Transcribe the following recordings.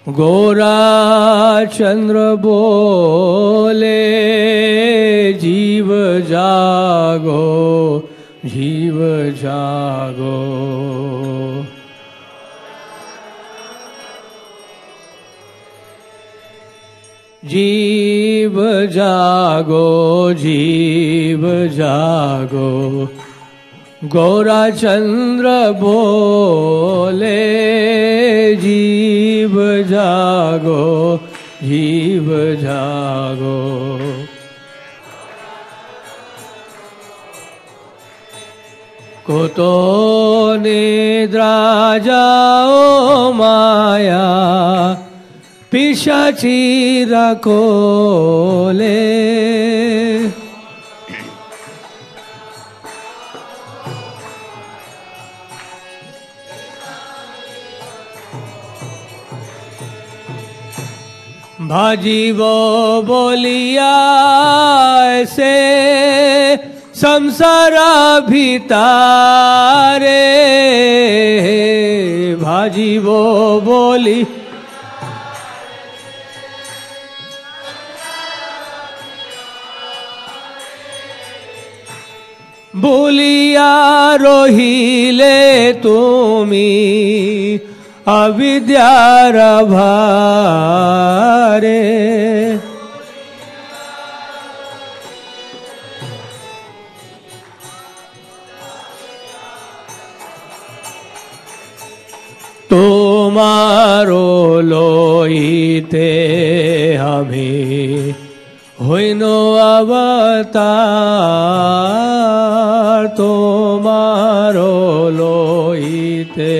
गोरा चंद्र बोले जीव जागो जीव जागो। जीव जागो जीव जागो, गोरा चंद्र बोले जीव जागो जीव जागो। को निद्रा जाओ माया पिशाची रखोले। भाजी वो बोलिया ऐसे संसारा भितारे। भाजी वो बोली बोलिया रोहिले तुमी अविद्यार भारे। तुम्हारो लोईते हमें होइनो अवतार। तुम्हारो लोईते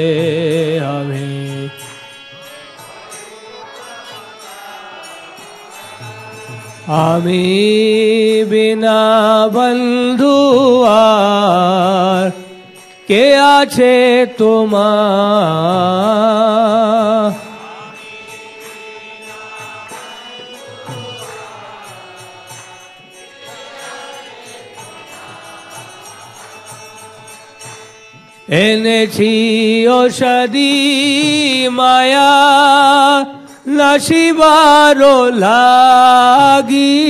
हमें आमी बिना बंधुआर के आछे तुम्हार। এনেছি ঔষধি মায়া নাশিবারো লাগি।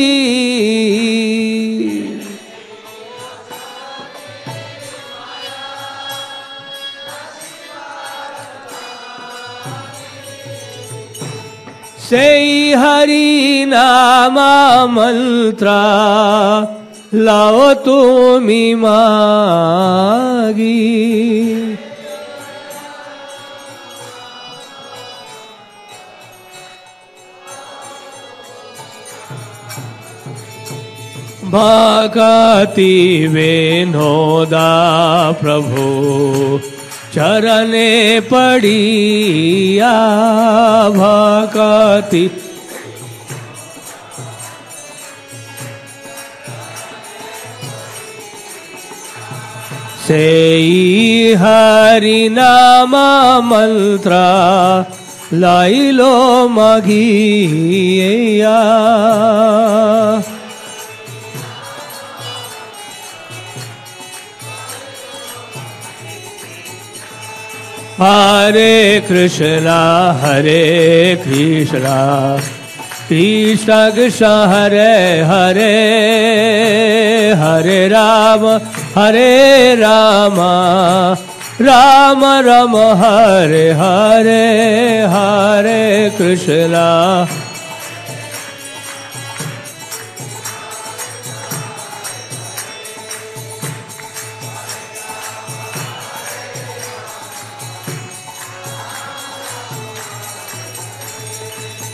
সেই হরি নামা মন্ত্রা लाओ तुमी मागी। भक्ति विनोदा प्रभु चरणे पड़िया। भक्ति सेई हरि नामा मंत्रा लाइलो मगिया। हरे कृष्णा कृष्ण कृष्ण हरे हरे हरे राम राम राम हरे हरे हरे कृष्णा।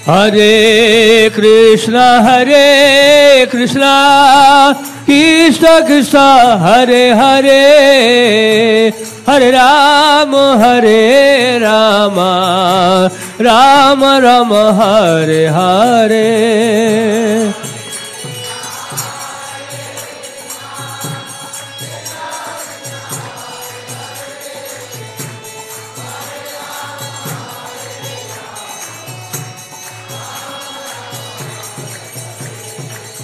हरे कृष्णा कृष्ण कृष्ण हरे हरे हरे राम राम राम हरे हरे।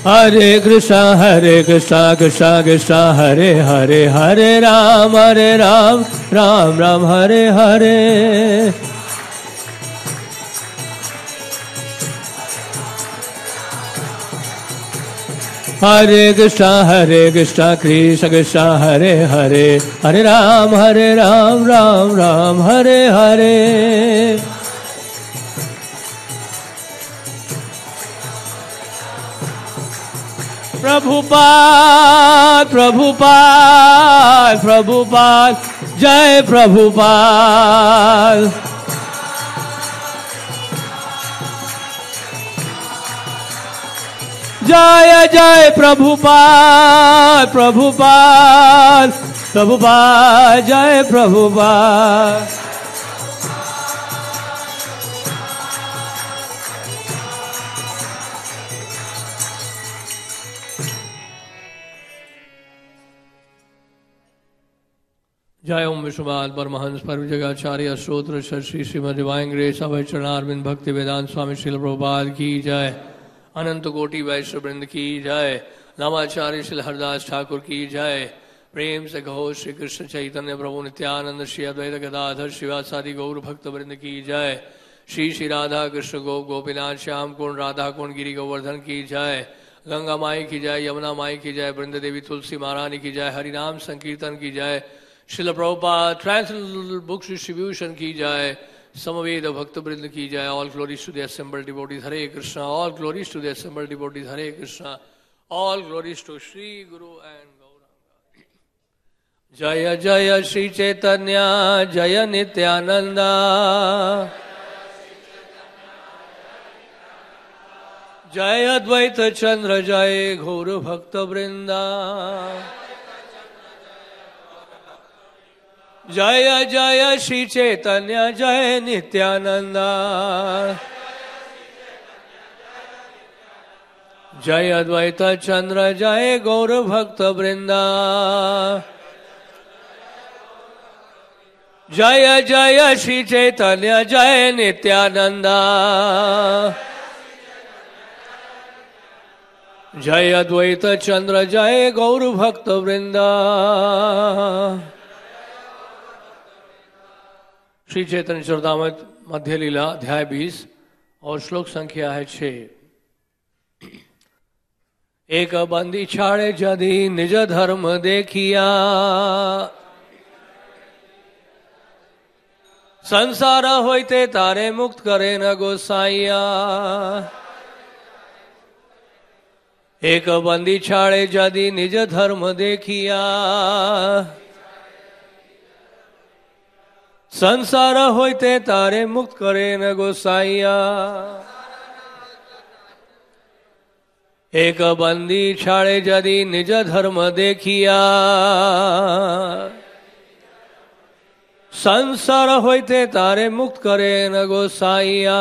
हरे Krishna Krishna Krishna Hare Hare Hare Ram Ram Ram Hare Hare. Hare Krishna Krishna Krishna Hare Hare Hare Ram Ram Ram Hare Hare. Prabhupada Prabhupada Prabhupada Jai Prabhupada. Jaya Jaya Prabhupada Prabhupada Prabhupada Jaya Prabhupada. जय ओम विश्वनाथ परमहंस परिव्राजकाचार्य स्तोत्र श्री श्रीमद् डिवाइन ग्रेस अभय चरणारविंद भक्ति वेदांत स्वामी श्रील प्रभुपाद की जय। अनंत कोटि वैष्णव वृंद की जय। नामाचार्य श्री हरदास ठाकुर की जय। प्रेम से कहो श्री कृष्ण चैतन्य प्रभु नित्यानंद श्री अद्वैत गदाधर शिवासादि गौर भक्त वृंद की जय। श्री श्री राधा कृष्ण गोपीनाथ श्याम कुंड राधा कुंड गिरी गोवर्धन की जय। गंगा माई की जय, यमुना माई की जय, वृंद देवी तुलसी महारानी की जय, हरिनाम संकीर्तन की जय, Srila Prabhupada translated books distribution की जय, समवेद भक्त वृंद की जय। All glories to the assembled devotees Hare Krishna, all glories to the assembled devotees Hare Krishna, all glories to Shri guru and Gaurang. जय जय श्री चैतन्य जय नित्यानंदा, जय अद्वैत चंद्र जय घोर भक्त वृंदा। जय जय श्री चैतन्य जय नित्यानंदा, जय अद्वैत चंद्र जय गौर भक्त वृंदा। जय जय श्री चैतन्य जय नित्यानंदा, जय अद्वैत चंद्र जय गौर भक्त वृंदा। श्री चैतन्य चरितामृत मध्य लीला अध्याय 20 और श्लोक संख्या है 6। एक बंदी छाड़े जदि निज धर्म देखिया, संसार होते तारे मुक्त करे न गोसाइया। एक बंदी छाड़े जदि निज धर्म देखिया, संसार होते तारे मुक्त करे न गोसाइया। एक बंदी छाड़े यदि निज धर्म देखिया, संसार होते तारे मुक्त करे न गोसाइया।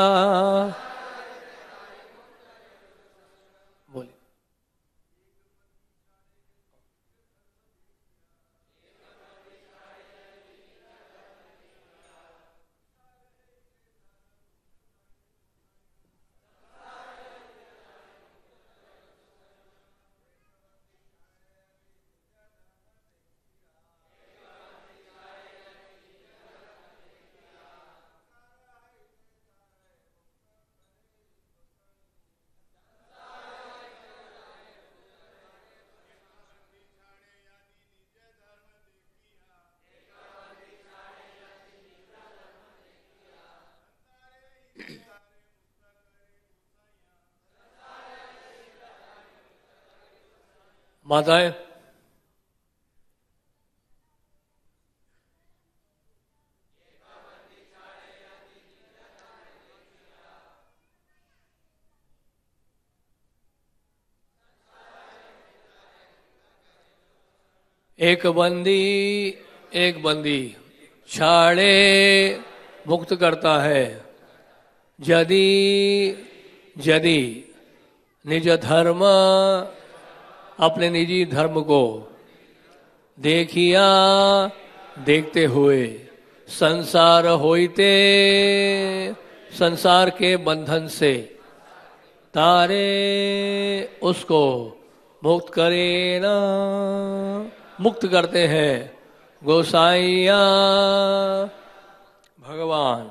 माताएं, एक बंदी छाड़े मुक्त करता है यदि निज धर्म अपने निजी धर्म को देखिया देखते हुए संसार होते संसार के बंधन से तारे उसको मुक्त करे ना मुक्त करते हैं गोसाइया भगवान।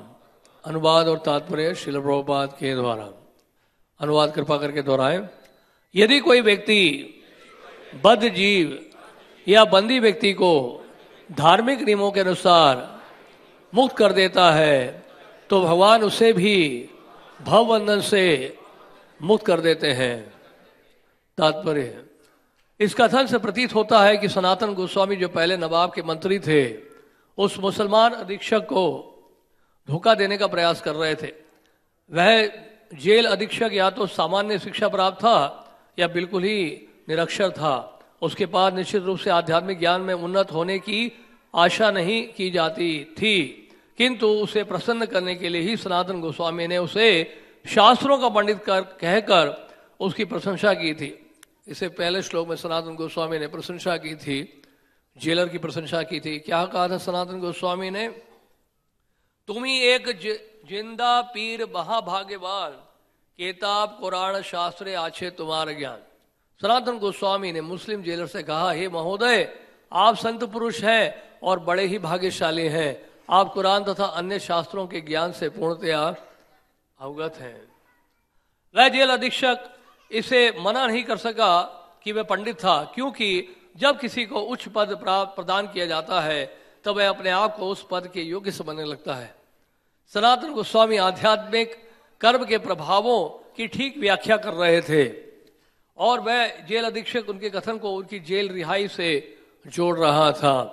अनुवाद और तात्पर्य श्रील प्रभुपाद के द्वारा। अनुवाद कृपा करके दोहराएं। यदि कोई व्यक्ति बद्ध जीव या बंदी व्यक्ति को धार्मिक नियमों के अनुसार मुक्त कर देता है तो भगवान उसे भी भवबंधन से मुक्त कर देते हैं। तात्पर्य, इस कथन से प्रतीत होता है कि सनातन गोस्वामी जो पहले नवाब के मंत्री थे, उस मुसलमान अधीक्षक को धोखा देने का प्रयास कर रहे थे। वह जेल अधीक्षक या तो सामान्य शिक्षा प्राप्त था या बिल्कुल ही निरक्षर था। उसके पास निश्चित रूप से आध्यात्मिक ज्ञान में उन्नत होने की आशा नहीं की जाती थी, किंतु उसे प्रसन्न करने के लिए ही सनातन गोस्वामी ने उसे शास्त्रों का पंडित कहकर उसकी प्रशंसा की थी। इससे पहले श्लोक में सनातन गोस्वामी ने प्रशंसा की थी, जेलर की प्रशंसा की थी। क्या कहा था सनातन गोस्वामी ने? तुम ही एक जिंदा पीर महाभाग्यवान, केताब कुरान शास्त्रे आछे तुम्हारा ज्ञान। सनातन गोस्वामी ने मुस्लिम जेलर से कहा, हे महोदय, आप संत पुरुष हैं और बड़े ही भाग्यशाली हैं। आप कुरान तथा अन्य शास्त्रों के ज्ञान से पूर्णतया अवगत हैं। वह जेल अधीक्षक इसे मना नहीं कर सका कि वह पंडित था, क्योंकि जब किसी को उच्च पद प्रदान किया जाता है तब वह अपने आप को उस पद के योग्य समझने लगता है। सनातन गोस्वामी आध्यात्मिक कर्म के प्रभावों की ठीक व्याख्या कर रहे थे और वह जेल अधीक्षक उनके कथन को उनकी जेल रिहाई से जोड़ रहा था।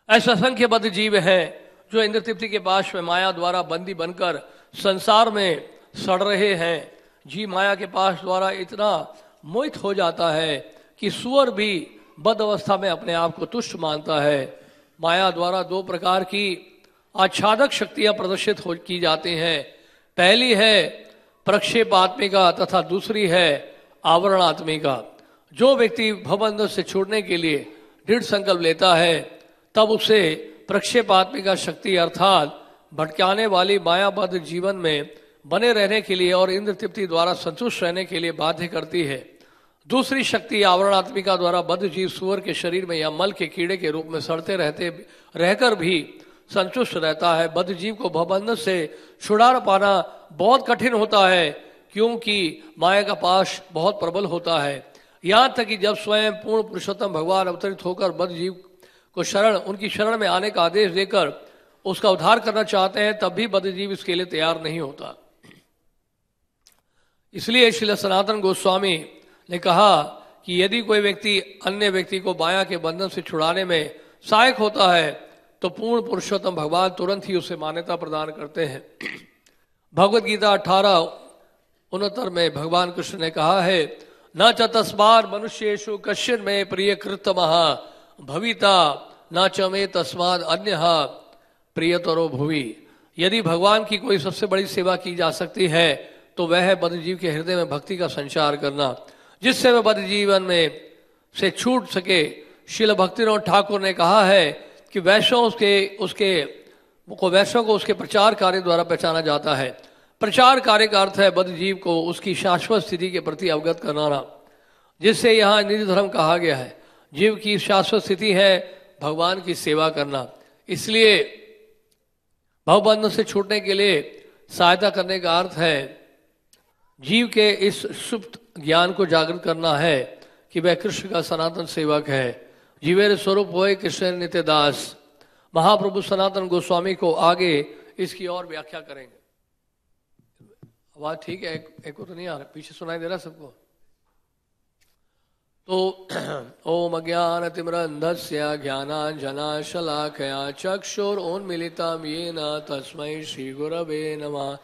ऐसे असंख्य बद्ध जीव हैं जो इंद्र तृप्ति के पाश में माया द्वारा बंदी बनकर संसार में सड़ रहे हैं। जीव माया के पाश द्वारा इतना मोहित हो जाता है कि सुअर भी बद्ध अवस्था में अपने आप को तुष्ट मानता है। माया द्वारा दो प्रकार की आच्छादक शक्तियां प्रदर्शित की जाती हैं। पहली है प्रक्षेपात्मिका तथा दूसरी है आवरणात्मिका। जो व्यक्ति भवबंधन से छूटने के लिए दृढ़ संकल्प लेता है तब उसे प्रक्षेपात्मिका शक्ति अर्थात भटकाने वाली मायाबद्ध जीवन में बने रहने के लिए और इंद्र तृप्ति द्वारा संतुष्ट रहने के लिए बाध्य करती है। दूसरी शक्ति आवरणात्मिका द्वारा बद्ध जीव सुअर के शरीर में या मल के कीड़े के रूप में सड़ते रहकर भी संतुष्ट रहता है। बद्ध जीव को भवबंधन से छुड़ा पाना बहुत कठिन होता है, क्योंकि माया का पाश बहुत प्रबल होता है। यहाँ तक कि जब स्वयं पूर्ण पुरुषोत्तम भगवान अवतरित होकर बद्ध जीव को उनकी शरण में आने का आदेश देकर उसका उद्धार करना चाहते हैं, तब भी बद्ध जीव इसके लिए तैयार नहीं होता। इसलिए श्रील सनातन गोस्वामी ने कहा कि यदि कोई व्यक्ति अन्य व्यक्ति को माया के बंधन से छुड़ाने में सहायक होता है तो पूर्ण पुरुषोत्तम भगवान तुरंत ही उसे मान्यता प्रदान करते हैं। भगवद गीता 18:69 में भगवान कृष्ण ने कहा है, न च तस्मात् मनुष्येषु कश्चिन् मे प्रिय कृतमः भविता न च मे तस्मात् अन्यः प्रियतरो भुवि। यदि भगवान की कोई सबसे बड़ी सेवा की जा सकती है तो वह है बद्ध जीव के हृदय में भक्ति का संचार करना, जिससे वह बद्ध जीवन में से छूट सके। श्रील भक्तिनाथ ठाकुर ने कहा है कि वैष्णव को उसके प्रचार कार्य द्वारा पहचाना जाता है। प्रचार कार्य का अर्थ है बद्ध जीव को उसकी शाश्वत स्थिति के प्रति अवगत कराना, जिससे यहाँ निज धर्म कहा गया है। जीव की शाश्वत स्थिति है भगवान की सेवा करना। इसलिए भवबंधन से छूटने के लिए सहायता करने का अर्थ है जीव के इस सुप्त ज्ञान को जागृत करना है कि वह कृष्ण का सनातन सेवक है। जीवेर स्वरूप होए कृष्ण नित्य दास। महाप्रभु सनातन गोस्वामी को आगे इसकी और व्याख्या करेंगे। आवाज ठीक है? एक को तो नहीं आ रहा, पीछे सुनाई दे रहा सबको? तो ओम अज्ञानतिमिरन्धस्य ज्ञानाञ्जनशलाकया चक्षुरुन्मीलितं येन तस्मै श्रीगुरवे नमः।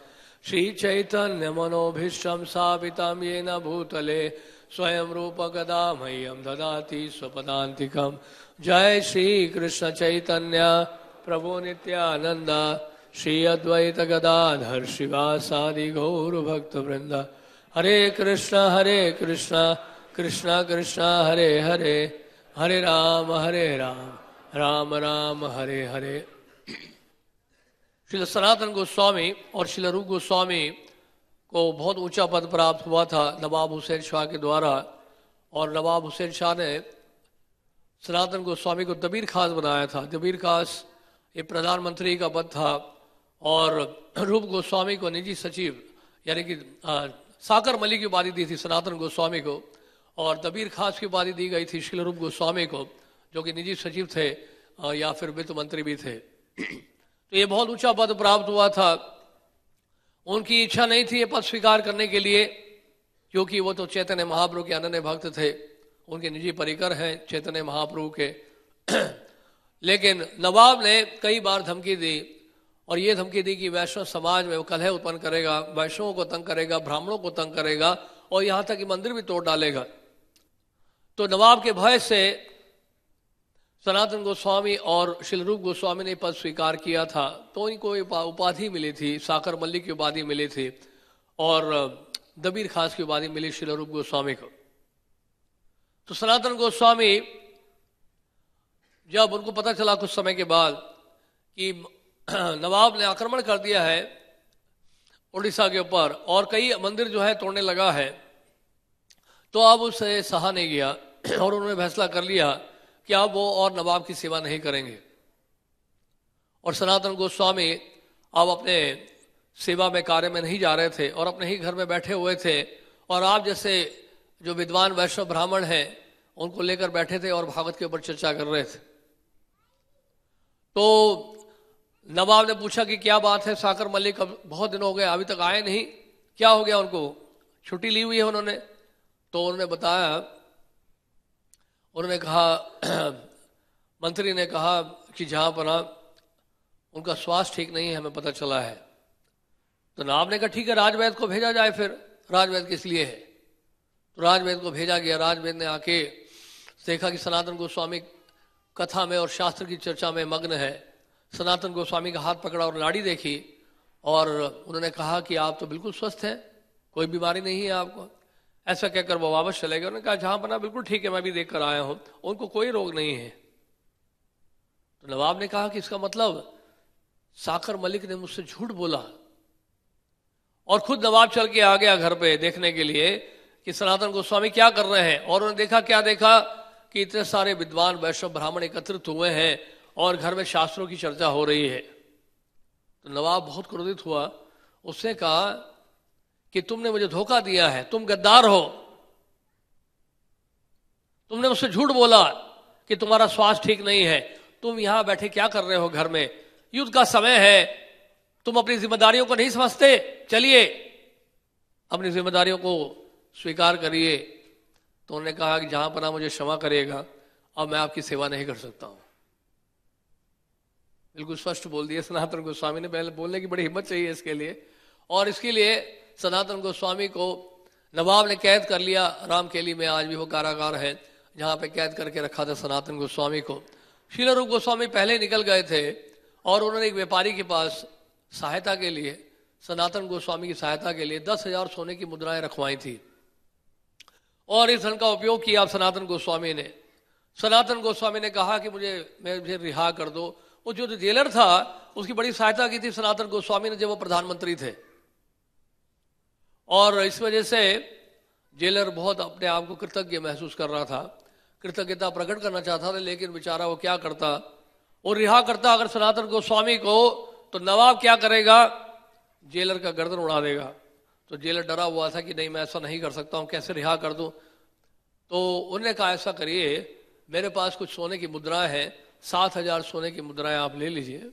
श्रीचैतन्यमनोभीष्टं स्थापितं येन भूतले स्वयं रूप कदा मह्यं ददाति स्वपदान्तिकं। जय श्री कृष्ण चैतन्य प्रभु नित्यानंद श्री अद्वैत गदाधर शिवासादि गौर भक्त वृंद। हरे कृष्ण कृष्ण कृष्ण हरे हरे, हरे राम राम राम हरे हरे। श्रील सनातन गोस्वामी और श्रील रूप गोस्वामी को बहुत ऊंचा पद प्राप्त हुआ था नवाब हुसैन शाह के द्वारा, और नवाब हुसैन शाह ने सनातन गोस्वामी को दबीर खास बनाया था। दबीर खास ये प्रधानमंत्री का पद था और रूप गोस्वामी को निजी सचिव यानी कि साकर मली की उपाधि दी थी सनातन गोस्वामी को, और दबीर खास की उपाधि दी गई थी श्रील रूप गोस्वामी को, जो कि निजी सचिव थे या फिर वित्त मंत्री भी थे। तो ये बहुत ऊंचा पद प्राप्त हुआ था। उनकी इच्छा नहीं थी ये पद स्वीकार करने के लिए, क्योंकि वो तो चैतन्य महाप्रभु के अनन्य भक्त थे, उनके निजी परिकर हैं चैतन्य महाप्रभु के। लेकिन नवाब ने कई बार धमकी दी, और ये धमकी दी कि वैष्णव समाज में वो कलह उत्पन्न करेगा, वैष्णवों को तंग करेगा, ब्राह्मणों को तंग करेगा, और यहाँ तक कि मंदिर भी तोड़ डालेगा। तो नवाब के भय से सनातन गोस्वामी और श्रील रूप गोस्वामी ने पद स्वीकार किया था। तो इनको उपाधि मिली थी, साकर मल्लिक की उपाधि मिली थी, और दबीर खास की उपाधि मिली श्रील रूप गोस्वामी को। तो सनातन गोस्वामी जब उनको पता चला कुछ समय के बाद कि नवाब ने आक्रमण कर दिया है उड़ीसा के ऊपर और कई मंदिर जो है तोड़ने लगा है, तो अब उसे सहा नहीं गया और उन्होंने फैसला कर लिया कि अब वो और नवाब की सेवा नहीं करेंगे। और सनातन गोस्वामी अब अपने सेवा में कार्य में नहीं जा रहे थे और अपने ही घर में बैठे हुए थे, और आप जैसे जो विद्वान वैष्णव ब्राह्मण हैं उनको लेकर बैठे थे और भागवत के ऊपर चर्चा कर रहे थे। तो नवाब ने पूछा कि क्या बात है, साकर मल्लिक अब बहुत दिन हो गए अभी तक आए नहीं, क्या हो गया, उनको छुट्टी ली हुई है उन्होंने? तो उन्होंने बताया, उन्होंने कहा मंत्री ने कहा कि जहाँ पर उनका स्वास्थ्य ठीक नहीं है, हमें पता चला है। तो नवाब ने कहा ठीक है, राजवैद्य को भेजा जाए। फिर राजवैद्य किस लिए है? तो राजवैद्य को भेजा गया। राजवैद्य ने आके देखा कि सनातन गोस्वामी कथा में और शास्त्र की चर्चा में मग्न है। सनातन गोस्वामी का हाथ पकड़ा और नाड़ी देखी, और उन्होंने कहा कि आप तो बिल्कुल स्वस्थ हैं, कोई बीमारी नहीं है आपको। ऐसा कहकर वो वापस चले गए। उन्होंने कहा जहां बना बिल्कुल ठीक है, मैं भी देख कर आया हूं, उनको कोई रोग नहीं है। तो नवाब ने कहा कि इसका मतलब साकर मलिक ने मुझसे झूठ बोला, और खुद नवाब चल के आ गया घर पे देखने के लिए कि सनातन गोस्वामी क्या कर रहे हैं। और उन्होंने देखा, क्या देखा कि इतने सारे विद्वान वैष्णव ब्राह्मण एकत्रित हुए हैं और घर में शास्त्रों की चर्चा हो रही है। तो नवाब बहुत क्रोधित हुआ। उसने कहा कि तुमने मुझे धोखा दिया है, तुम गद्दार हो, तुमने मुझसे झूठ बोला कि तुम्हारा स्वास्थ्य ठीक नहीं है, तुम यहां बैठे क्या कर रहे हो घर में, युद्ध का समय है, तुम अपनी जिम्मेदारियों को नहीं समझते, चलिए अपनी जिम्मेदारियों को स्वीकार करिए। तो उन्होंने कहा कि जहां पर मुझे क्षमा करिएगा, अब मैं आपकी सेवा नहीं कर सकता हूं। बिल्कुल स्पष्ट बोल दिया सनातन गोस्वामी ने। पहले बोलने की बड़ी हिम्मत चाहिए इसके लिए, और इसके लिए सनातन गोस्वामी को नवाब ने कैद कर लिया। रामकेली में आज भी वो कारागार है जहां पे कैद करके रखा था सनातन गोस्वामी को। श्रील रूप गोस्वामी पहले निकल गए थे और उन्होंने एक व्यापारी के पास सहायता के लिए, सनातन गोस्वामी की सहायता के लिए 10,000 सोने की मुद्राएं रखवाई थी, और इस धन का उपयोग किया सनातन गोस्वामी ने। सनातन गोस्वामी ने कहा कि मुझे रिहा कर दो। वो जो जेलर था उसकी बड़ी सहायता की थी सनातन गोस्वामी ने जब वो प्रधानमंत्री थे, और इस वजह से जेलर बहुत अपने आप को कृतज्ञ महसूस कर रहा था, कृतज्ञता प्रकट करना चाहता था। लेकिन बेचारा वो क्या करता, वो रिहा करता अगर सनातन गोस्वामी को, तो नवाब क्या करेगा, जेलर का गर्दन उड़ा देगा। तो जेलर डरा हुआ था कि नहीं, मैं ऐसा नहीं कर सकता हूं, कैसे रिहा कर दूं। तो उन्होंने कहा ऐसा करिए, मेरे पास कुछ सोने की मुद्राएं हैं, 7,000 सोने की मुद्राएं आप ले लीजिए।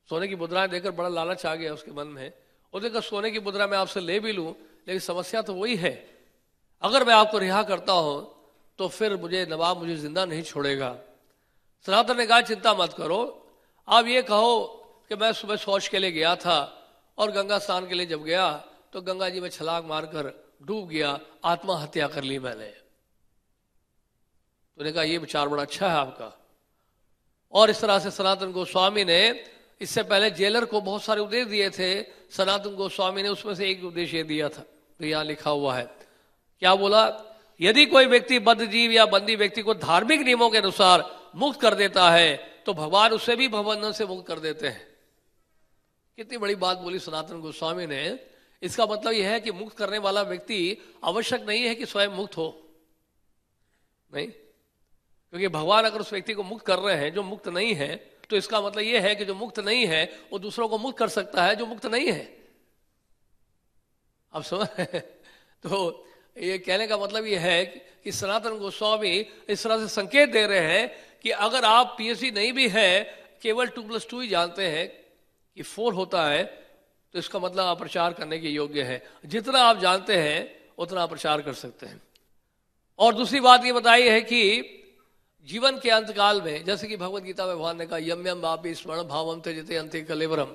सोने की मुद्राएं देकर बड़ा लालच आ गया उसके मन में। उसने कहा सोने की मुद्रा मैं आपसे ले भी लूं, लेकिन समस्या तो वही है, अगर मैं आपको रिहा करता हूं तो फिर नवाब मुझे जिंदा नहीं छोड़ेगा। सनातन ने कहा चिंता मत करो, आप ये कहो कि मैं सुबह शौच के लिए गया था और गंगा स्नान के लिए जब गया तो गंगा जी में छलांग मारकर डूब गया, आत्महत्या कर ली मैंने। तो उन्होंने कहा ये विचार बड़ा अच्छा है आपका। और इस तरह से सनातन गोस्वामी ने इससे पहले जेलर को बहुत सारे उपदेश दिए थे। सनातन गोस्वामी ने उसमें से एक उपदेश ये दिया था, तो यहाँ लिखा हुआ है, क्या बोला, यदि कोई व्यक्ति बद्ध जीव या बंदी व्यक्ति को धार्मिक नियमों के अनुसार मुक्त कर देता है तो भगवान उसे भी भवबंधन से मुक्त कर देते हैं। कितनी बड़ी बात बोली सनातन गोस्वामी ने। इसका मतलब यह है कि मुक्त करने वाला व्यक्ति आवश्यक नहीं है कि स्वयं मुक्त हो, नहीं, क्योंकि भगवान अगर उस व्यक्ति को मुक्त कर रहे हैं जो मुक्त नहीं है, तो इसका मतलब यह है कि जो मुक्त नहीं है वो दूसरों को मुक्त कर सकता है जो मुक्त नहीं है। अब समझ तो ये कहने का मतलब ये है कि सनातन गोस्वामी इस तरह से संकेत दे रहे हैं कि अगर आप पीएचडी नहीं भी है, केवल 2+2 ही जानते हैं कि 4 होता है, तो इसका मतलब आप प्रचार करने के योग्य है। जितना आप जानते हैं उतना आप प्रचार कर सकते हैं। और दूसरी बात ये बताई है कि जीवन के अंतकाल में, जैसे कि भगवत गीता में भगवान ने कहा, यम यम वापि स्मरण भावम त्यजते अन्ते कलेवरम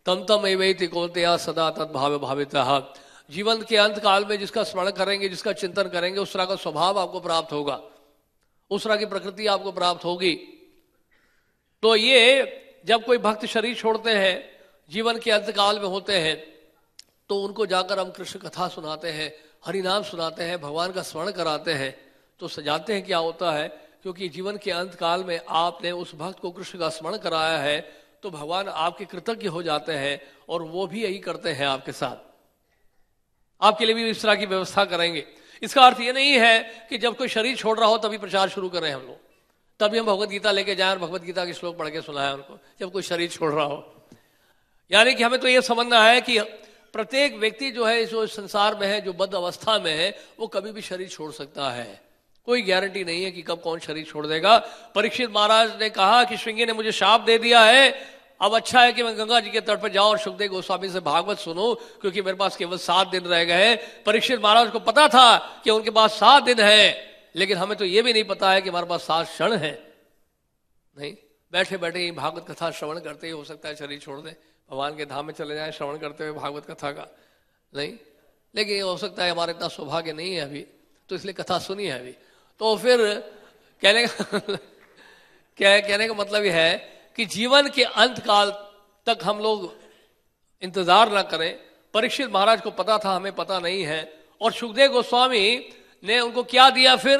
तम तम एवैति कौन्तेय सदा तद्भाव भावितः। जीवन के अंतकाल में जिसका स्मरण करेंगे, जिसका चिंतन करेंगे, उस तरह का स्वभाव आपको प्राप्त होगा, उस तरह की प्रकृति आपको प्राप्त होगी। तो ये जब कोई भक्त शरीर छोड़ते हैं, जीवन के अंतकाल में होते हैं, तो उनको जाकर हम कृष्ण कथा सुनाते हैं, हरि नाम सुनाते हैं, भगवान का स्मरण कराते हैं, तो सजाते हैं क्या होता है, क्योंकि जीवन के अंतकाल में आपने उस भक्त को कृष्ण का स्मरण कराया है, तो भगवान आपके कृतज्ञ हो जाते हैं और वो भी यही करते हैं आपके साथ, आपके लिए भी इस तरह की व्यवस्था करेंगे। इसका अर्थ ये नहीं है कि जब कोई शरीर छोड़ रहा हो तभी प्रचार शुरू करें हम लोग, तभी हम भगवत गीता लेके जाएं और भगवत गीता के श्लोक पढ़ के सुनाएं उनको, जब कोई शरीर छोड़ रहा हो। यानी कि हमें तो ये समझना है कि प्रत्येक व्यक्ति जो है, जो संसार में है, जो बद्ध अवस्था में है, वो कभी भी शरीर छोड़ सकता है। कोई गारंटी नहीं है कि कब कौन शरीर छोड़ देगा। परीक्षित महाराज ने कहा कि श्रृंगी ने मुझे शाप दे दिया है, अब अच्छा है कि मैं गंगा जी के तट पर जाऊं और सुखदेव गोस्वामी से भागवत सुनूं, क्योंकि मेरे पास केवल 7 दिन रह गए। परीक्षित महाराज को पता था कि उनके पास 7 दिन है, लेकिन हमें तो ये भी नहीं पता है कि हमारे पास 7 क्षण है। नहीं, बैठे बैठे ही भागवत कथा श्रवण करते ही हो सकता है शरीर छोड़ दे, भगवान के धाम में चले जाएं श्रवण करते हुए भागवत कथा का, नहीं। लेकिन हो सकता है हमारा इतना सौभाग्य नहीं है अभी, तो इसलिए कथा सुनी है अभी। तो फिर कहने का मतलब यह है कि जीवन के अंत काल तक हम लोग इंतजार ना करें। परीक्षित महाराज को पता था, हमें पता नहीं है। और सुखदेव गोस्वामी ने उनको क्या दिया, फिर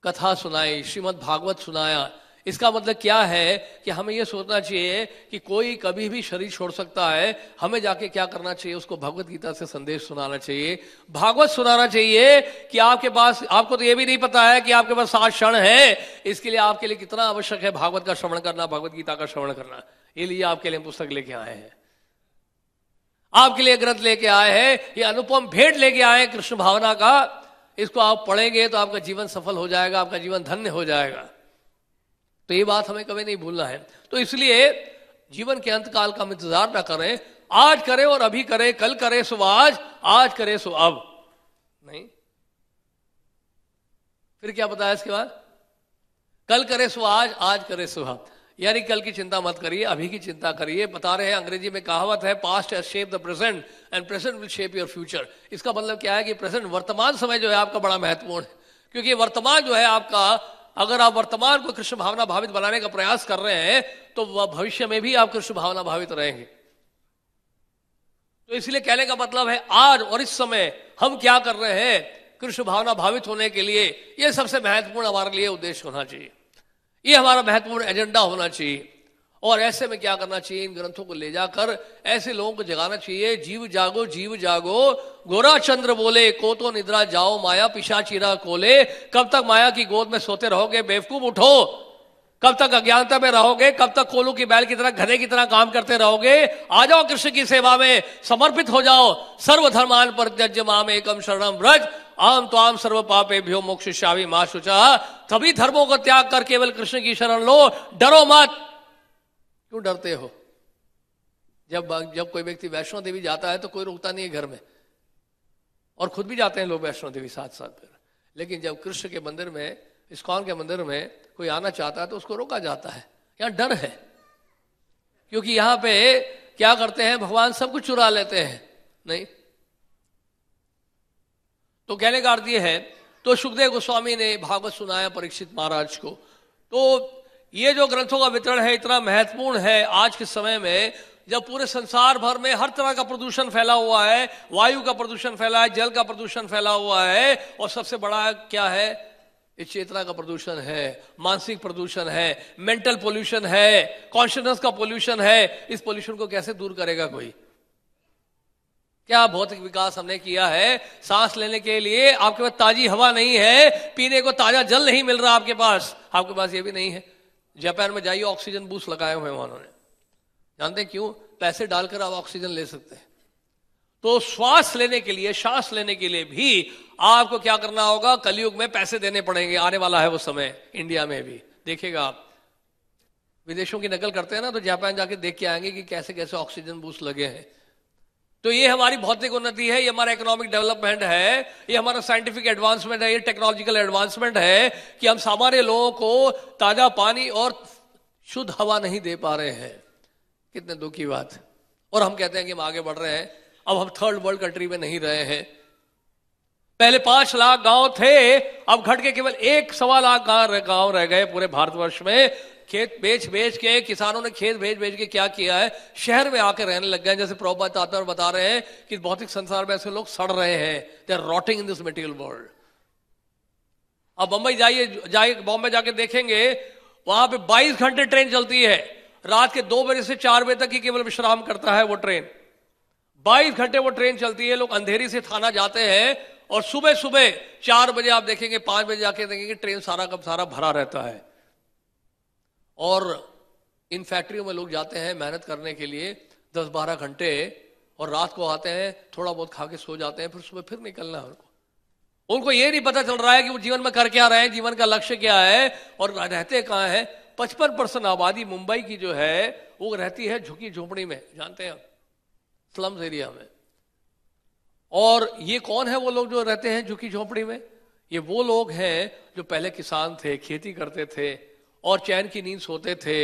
कथा सुनाई, श्रीमद् भागवत सुनाया। इसका मतलब क्या है कि हमें यह सोचना चाहिए कि कोई कभी भी शरीर छोड़ सकता है, हमें जाके क्या करना चाहिए, उसको भगवत गीता से संदेश सुनाना चाहिए, भागवत सुनाना चाहिए कि आपके पास, आपको तो ये भी नहीं पता है कि आपके पास 7 क्षण है, इसके लिए आपके लिए कितना आवश्यक है भागवत का श्रवण करना, भगवत गीता का श्रवण करना। ये लिए आपके लिए पुस्तक लेके आए हैं, आपके लिए ग्रंथ लेके आए हैं, ये अनुपम भेंट लेके आए हैं कृष्ण भावना का। इसको आप पढ़ेंगे तो आपका जीवन सफल हो जाएगा, आपका जीवन धन्य हो जाएगा। तो ये बात हमें कभी नहीं भूलना है। तो इसलिए जीवन के अंतकाल का हम इंतजार ना करें, आज करें और अभी करें, कल करें सो आज करें सो अब, नहीं। फिर क्या बताया इसके बाद, कल करे सो आज करे सो अब। यानी कल की चिंता मत करिए, अभी की चिंता करिए। बता रहे हैं, अंग्रेजी में कहावत है, past has shaped the present and present will shape your future. इसका मतलब क्या है कि प्रेजेंट, वर्तमान समय जो है आपका बड़ा महत्वपूर्ण है, क्योंकि वर्तमान जो है आपका, अगर आप वर्तमान को कृष्ण भावना भावित बनाने का प्रयास कर रहे हैं तो वह भविष्य में भी आप कृष्ण भावना भावित रहेंगे। तो इसलिए कहने का मतलब है, आज और इस समय हम क्या कर रहे हैं कृष्ण भावना भावित होने के लिए, यह सबसे महत्वपूर्ण हमारे लिए उद्देश्य होना चाहिए, ये हमारा महत्वपूर्ण एजेंडा होना चाहिए। और ऐसे में क्या करना चाहिए, इन ग्रंथों को ले जाकर ऐसे लोगों को जगाना चाहिए, जीव जागो गोरा चंद्र बोले, को तो निद्रा जाओ माया पिशाचीरा कोले। कब तक माया की गोद में सोते रहोगे बेवकूफ, उठो। कब तक अज्ञानता में रहोगे, कब तक कोलू की बैल की तरह, गधे की तरह काम करते रहोगे। आ जाओ कृष्ण की सेवा में, समर्पित हो जाओ। सर्वधर्मान परित्यज्य माम एकम शरणम व्रज, आम तो आम सर्व पापेभ्यो मोक्षयिष्यामि मा शुचः। तभी धर्मों को त्याग कर केवल कृष्ण की शरण लो, डरो मत। क्यों डरते हो? जब कोई व्यक्ति वैष्णो देवी जाता है तो कोई रोकता नहीं है घर में, और खुद भी जाते हैं लोग वैष्णो देवी साथ साथ फिर। लेकिन जब कृष्ण के मंदिर में, इस्कॉन के मंदिर में कोई आना चाहता है तो उसको रोका जाता है। यहां डर है, क्योंकि यहां पे क्या करते हैं, भगवान सब कुछ चुरा लेते हैं, नहीं। तो कहने का अर्थ यह है, तो सुखदेव गोस्वामी ने भागवत सुनाया परीक्षित महाराज को। तो ये जो ग्रंथों का वितरण है इतना महत्वपूर्ण है आज के समय में, जब पूरे संसार भर में हर तरह का प्रदूषण फैला हुआ है, वायु का प्रदूषण फैला है, जल का प्रदूषण फैला हुआ है, और सबसे बड़ा क्या है, इस चेतना का प्रदूषण है, मानसिक प्रदूषण है, मेंटल पोल्यूशन है, कॉन्शियसनेस का पोल्यूशन है। इस पोल्यूशन को कैसे दूर करेगा कोई? क्या भौतिक विकास हमने किया है? सांस लेने के लिए आपके पास ताजी हवा नहीं है, पीने को ताजा जल नहीं मिल रहा आपके पास ये भी नहीं है। जापान में जाइए, ऑक्सीजन बूथ लगाए हुए हैं उन्होंने, जानते हैं क्यों? पैसे डालकर आप ऑक्सीजन ले सकते हैं। तो श्वास लेने के लिए, सांस लेने के लिए भी आपको क्या करना होगा? कलयुग में पैसे देने पड़ेंगे। आने वाला है वो समय, इंडिया में भी देखिएगा आप। विदेशों की नकल करते हैं ना, तो जापान जाके देख के आएंगे कि कैसे कैसे ऑक्सीजन बूस्ट लगे हैं। तो ये हमारी भौतिक उन्नति है, ये हमारा इकोनॉमिक डेवलपमेंट है, ये हमारा साइंटिफिक एडवांसमेंट है, ये टेक्नोलॉजिकल एडवांसमेंट है कि हम सामान्य लोगों को ताजा पानी और शुद्ध हवा नहीं दे पा रहे हैं। कितने दुख की बात है। और हम कहते हैं कि हम आगे बढ़ रहे हैं। अब हम थर्ड वर्ल्ड कंट्री में नहीं रहे हैं। पहले 5 लाख गांव थे, अब घट के केवल 1-1.25 लाख गांव रह गए पूरे भारतवर्ष में। खेत बेच बेच के, किसानों ने खेत बेच बेच के क्या किया है, शहर में आकर रहने लग गए। जैसे प्रभुपाद तात्पर्य और बता रहे हैं कि भौतिक संसार में ऐसे लोग सड़ रहे हैं, they are rotting in this material world. अब बंबई जाइए बॉम्बे जाके देखेंगे, वहां पे 22 घंटे ट्रेन चलती है। रात के 2 बजे से 4 बजे तक ही केवल विश्राम करता है वो ट्रेन। 22 घंटे वो ट्रेन चलती है। लोग अंधेरी से थाना जाते हैं और सुबह सुबह 4 बजे आप देखेंगे, 5 बजे जाके देखेंगे ट्रेन सारा का सारा भरा रहता है। और इन फैक्ट्रियों में लोग जाते हैं मेहनत करने के लिए 10-12 घंटे, और रात को आते हैं, थोड़ा बहुत खा के सो जाते हैं, फिर सुबह फिर निकलना है उनको ये नहीं पता चल रहा है कि वो जीवन में कर क्या रहे हैं, जीवन का लक्ष्य क्या है और रहते कहाँ हैं। 55% आबादी मुंबई की जो है वो रहती है झुकी झोपड़ी में, जानते हैं, स्लम्स एरिया में। और ये कौन है वो लोग जो रहते हैं झुकी झोपड़ी में? ये वो लोग हैं जो पहले किसान थे, खेती करते थे और चैन की नींद सोते थे,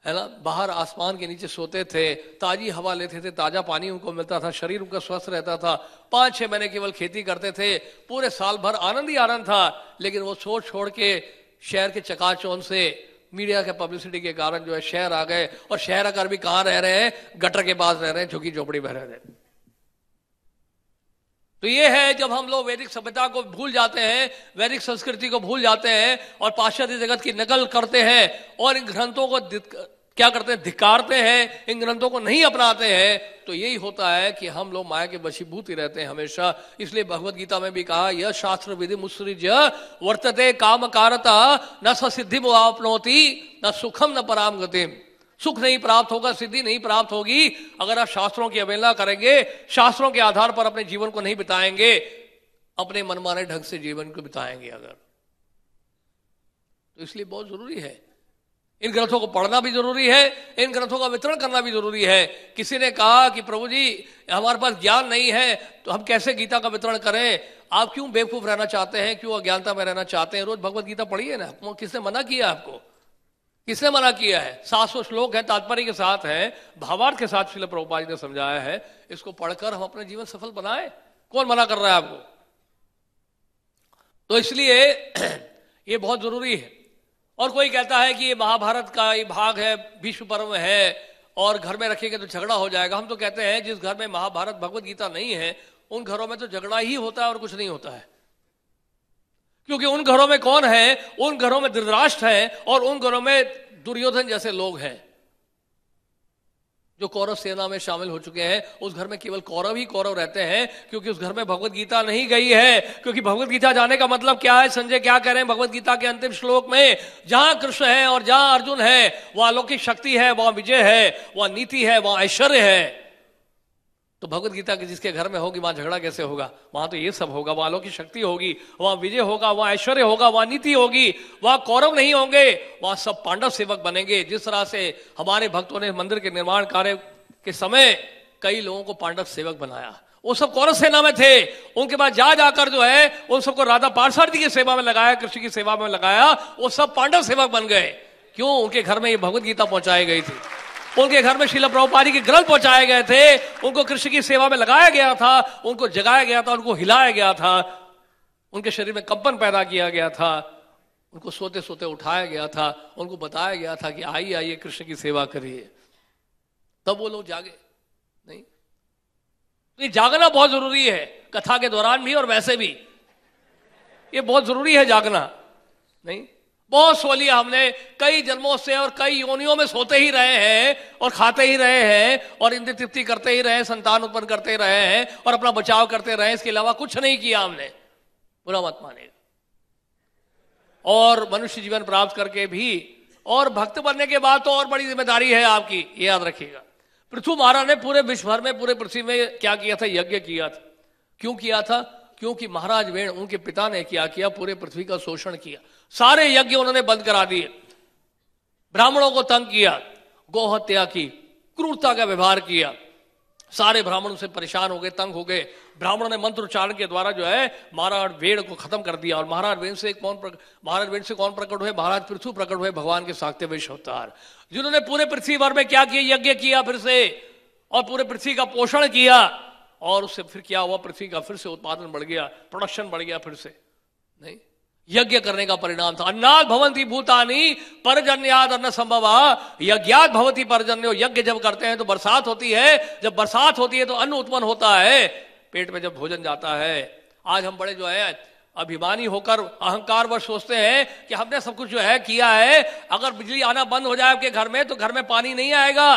है ना, बाहर आसमान के नीचे सोते थे, ताजी हवा लेते थे, ताजा पानी उनको मिलता था, शरीर उनका स्वस्थ रहता था। 5-6 महीने केवल खेती करते थे, पूरे साल भर आनंद ही आनंद था। लेकिन वो छोड़ के शहर के चकाचौंध से, मीडिया के पब्लिसिटी के कारण जो है शहर आ गए, और शहर आकर भी कहाँ रह रहे हैं? गटर के पास रह रहे हैं, झुकी झोपड़ी में रह रहे हैं। तो ये है जब हम लोग वैदिक सभ्यता को भूल जाते हैं, वैदिक संस्कृति को भूल जाते हैं और पाश्चात्य जगत की नकल करते हैं और इन ग्रंथों को क्या करते हैं? धिक्कारते हैं, इन ग्रंथों को नहीं अपनाते हैं। तो यही होता है कि हम लोग माया के वशीभूत ही रहते हैं हमेशा। इसलिए भगवत गीता में भी कहा, यह शास्त्र विधि मुत्सृज्य वर्तते काम कारता न स सिद्धि आपनोति न सुखम न पराम गतिम। सुख नहीं प्राप्त होगा, सिद्धि नहीं प्राप्त होगी अगर आप शास्त्रों की अवहेलना करेंगे, शास्त्रों के आधार पर अपने जीवन को नहीं बिताएंगे, अपने मनमाने ढंग से जीवन को बिताएंगे अगर। तो इसलिए बहुत जरूरी है, इन ग्रंथों को पढ़ना भी जरूरी है, इन ग्रंथों का वितरण करना भी जरूरी है। किसी ने कहा कि प्रभु जी हमारे पास ज्ञान नहीं है तो हम कैसे गीता का वितरण करें? आप क्यों बेवकूफ रहना चाहते हैं, क्यों अज्ञानता में रहना चाहते हैं? रोज भगवत गीता पढ़िए ना। किसने मना किया आपको? किसने मना किया है? 700 श्लोक है, तात्पर्य के साथ है, भावार्थ के साथ श्रील प्रभुपाद जी ने समझाया है। इसको पढ़कर हम अपने जीवन सफल बनाए। कौन मना कर रहा है आपको? तो इसलिए ये बहुत जरूरी है। और कोई कहता है कि ये महाभारत का ये भाग है, विश्व पर्व है और घर में रखेंगे तो झगड़ा हो जाएगा। हम तो कहते हैं जिस घर में महाभारत भगवत गीता नहीं है उन घरों में तो झगड़ा ही होता है और कुछ नहीं होता है। क्योंकि उन घरों में कौन है? उन घरों में धृतराष्ट्र है और उन घरों में दुर्योधन जैसे लोग हैं जो कौरव सेना में शामिल हो चुके हैं। उस घर में केवल कौरव ही कौरव रहते हैं क्योंकि उस घर में भगवत गीता नहीं गई है। क्योंकि भगवत गीता जाने का मतलब क्या है? संजय क्या कह रहे हैं भगवत गीता के अंतिम श्लोक में? जहां कृष्ण है और जहां अर्जुन है वहां अलौकिक शक्ति है, वहां विजय है, वहां नीति है, वहां ऐश्वर्य है। तो भगवत गीता के जिसके घर में होगी वहां झगड़ा कैसे होगा? वहां तो ये सब होगा, वहां अलौकिक शक्ति होगी, वहां विजय होगा, वहां ऐश्वर्य होगा, वहां नीति होगी, वहां कौरव नहीं होंगे, वहां सब पांडव सेवक बनेंगे। जिस तरह से हमारे भक्तों ने मंदिर के निर्माण कार्य के समय कई लोगों को पांडव सेवक बनाया, वो सब कौरव सेना में थे। उनके बाद जाकर जो है उन सबको राधा पार्षद की सेवा में लगाया, कृष्ण की सेवा में लगाया, वो सब पांडव सेवक बन गए। क्यों? उनके घर में ये भगवत गीता पहुंचाई गई थी, उनके घर में श्रील प्रभुपाद के ग्रंथ पहुंचाए गए थे, उनको कृष्ण की सेवा में लगाया गया था, उनको जगाया गया था, उनको हिलाया गया था, उनके शरीर में कंपन पैदा किया गया था, उनको सोते सोते उठाया गया था, उनको बताया गया था कि आइए आइए कृष्ण की सेवा करिए। तब वो लोग जागे नहीं? तो ये जागना बहुत जरूरी है, कथा के दौरान भी और वैसे भी ये बहुत जरूरी है जागना। नहीं, बहुत सो लिया हमने, कई जन्मों से और कई योनियों में सोते ही रहे हैं और खाते ही रहे हैं और इंद्रिय तृप्ति करते ही रहे हैं, संतान उत्पन्न करते रहे हैं और अपना बचाव करते रहे, इसके अलावा कुछ नहीं किया हमने। बुरा मत मानिएगा। और मनुष्य जीवन प्राप्त करके भी और भक्त बनने के बाद तो और बड़ी जिम्मेदारी है आपकी, ये याद रखिएगा। पृथु महाराज ने पूरे विश्व भर में, पूरे पृथ्वी में क्या किया था? यज्ञ किया था। क्यों किया था? क्योंकि महाराज वेण, उनके पिता ने क्या किया? पूरे पृथ्वी का शोषण किया। सारे यज्ञ उन्होंने बंद करा दिए, ब्राह्मणों को तंग किया, गोहत्या की, क्रूरता का व्यवहार किया। सारे ब्राह्मण से परेशान हो गए, तंग हो गए। ब्राह्मणों ने मंत्र उच्चारण के द्वारा जो है महाराज वेण को खत्म कर दिया। और महाराज वेण से कौन प्रकट हुए? महाराज पृथु प्रकट हुए, भगवान के साक्त्य वेश अवतार, जिन्होंने पूरे पृथ्वी भर में क्या किया? यज्ञ किया फिर से, और पूरे पृथ्वी का पोषण किया। और उससे फिर क्या हुआ? पृथ्वी का फिर से उत्पादन बढ़ गया, प्रोडक्शन बढ़ गया फिर से। नहीं, यज्ञ करने का परिणाम था। अन्नाद भवन्ति भूतानि परजन्याद अन्न संभवा यज्ञात भवति परजन्यो। यज्ञ जब करते हैं तो बरसात होती है, जब बरसात होती है तो अन्न उत्पन्न होता है, पेट में जब भोजन जाता है। आज हम बड़े जो है अभिमानी होकर अहंकारवश सोचते हैं कि हमने सब कुछ जो है किया है। अगर बिजली आना बंद हो जाए आपके घर में तो घर में पानी नहीं आएगा,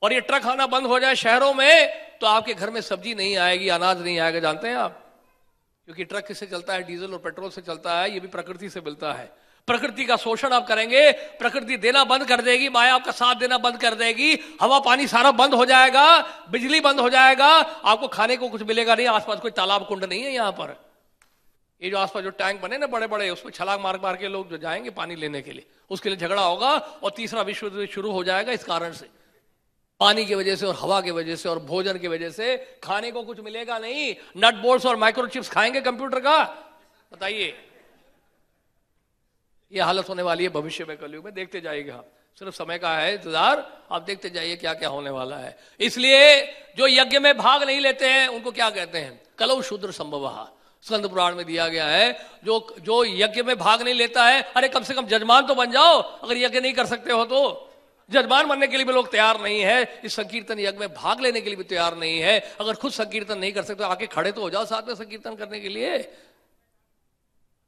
और ये ट्रक आना बंद हो जाए शहरों में तो आपके घर में सब्जी नहीं आएगी, अनाज नहीं आएगा। जानते हैं आप? क्योंकि ट्रक किससे चलता है? डीजल और पेट्रोल से चलता है। ये भी प्रकृति से मिलता है। प्रकृति का शोषण आप करेंगे, प्रकृति देना बंद कर देगी, माया आपका साथ देना बंद कर देगी, हवा पानी सारा बंद हो जाएगा, बिजली बंद हो जाएगा, आपको खाने को कुछ मिलेगा नहीं। आसपास कोई तालाब कुंड नहीं है यहाँ पर। ये जो आसपास जो टैंक बने ना बड़े बड़े, उसमें छलांग मार मार के लोग जो जाएंगे पानी लेने के लिए, उसके लिए झगड़ा होगा और तीसरा विश्व युद्ध शुरू हो जाएगा। इस कारण से, पानी की वजह से और हवा की वजह से और भोजन की वजह से खाने को कुछ मिलेगा नहीं। नट बोल्ट्स और माइक्रोचिप्स खाएंगे कंप्यूटर का? बताइए, ये हालत होने वाली है भविष्य में, कलयुग में। देखते जाइएगा, सिर्फ समय का है इंतजार, आप देखते जाइए क्या क्या होने वाला है। इसलिए जो यज्ञ में भाग नहीं लेते हैं उनको क्या कहते हैं? कलौ शूद्र संभवः, स्कंद पुराण में दिया गया है। जो यज्ञ में भाग नहीं लेता है, अरे कम से कम जजमान तो बन जाओ। अगर यज्ञ नहीं कर सकते हो तो जजमान बनने के लिए भी लोग तैयार नहीं है, इस संकीर्तन यज्ञ में भाग लेने के लिए भी तैयार नहीं है। अगर खुद संकीर्तन नहीं कर सकते आके खड़े तो हो जाओ साथ में संकीर्तन करने के लिए।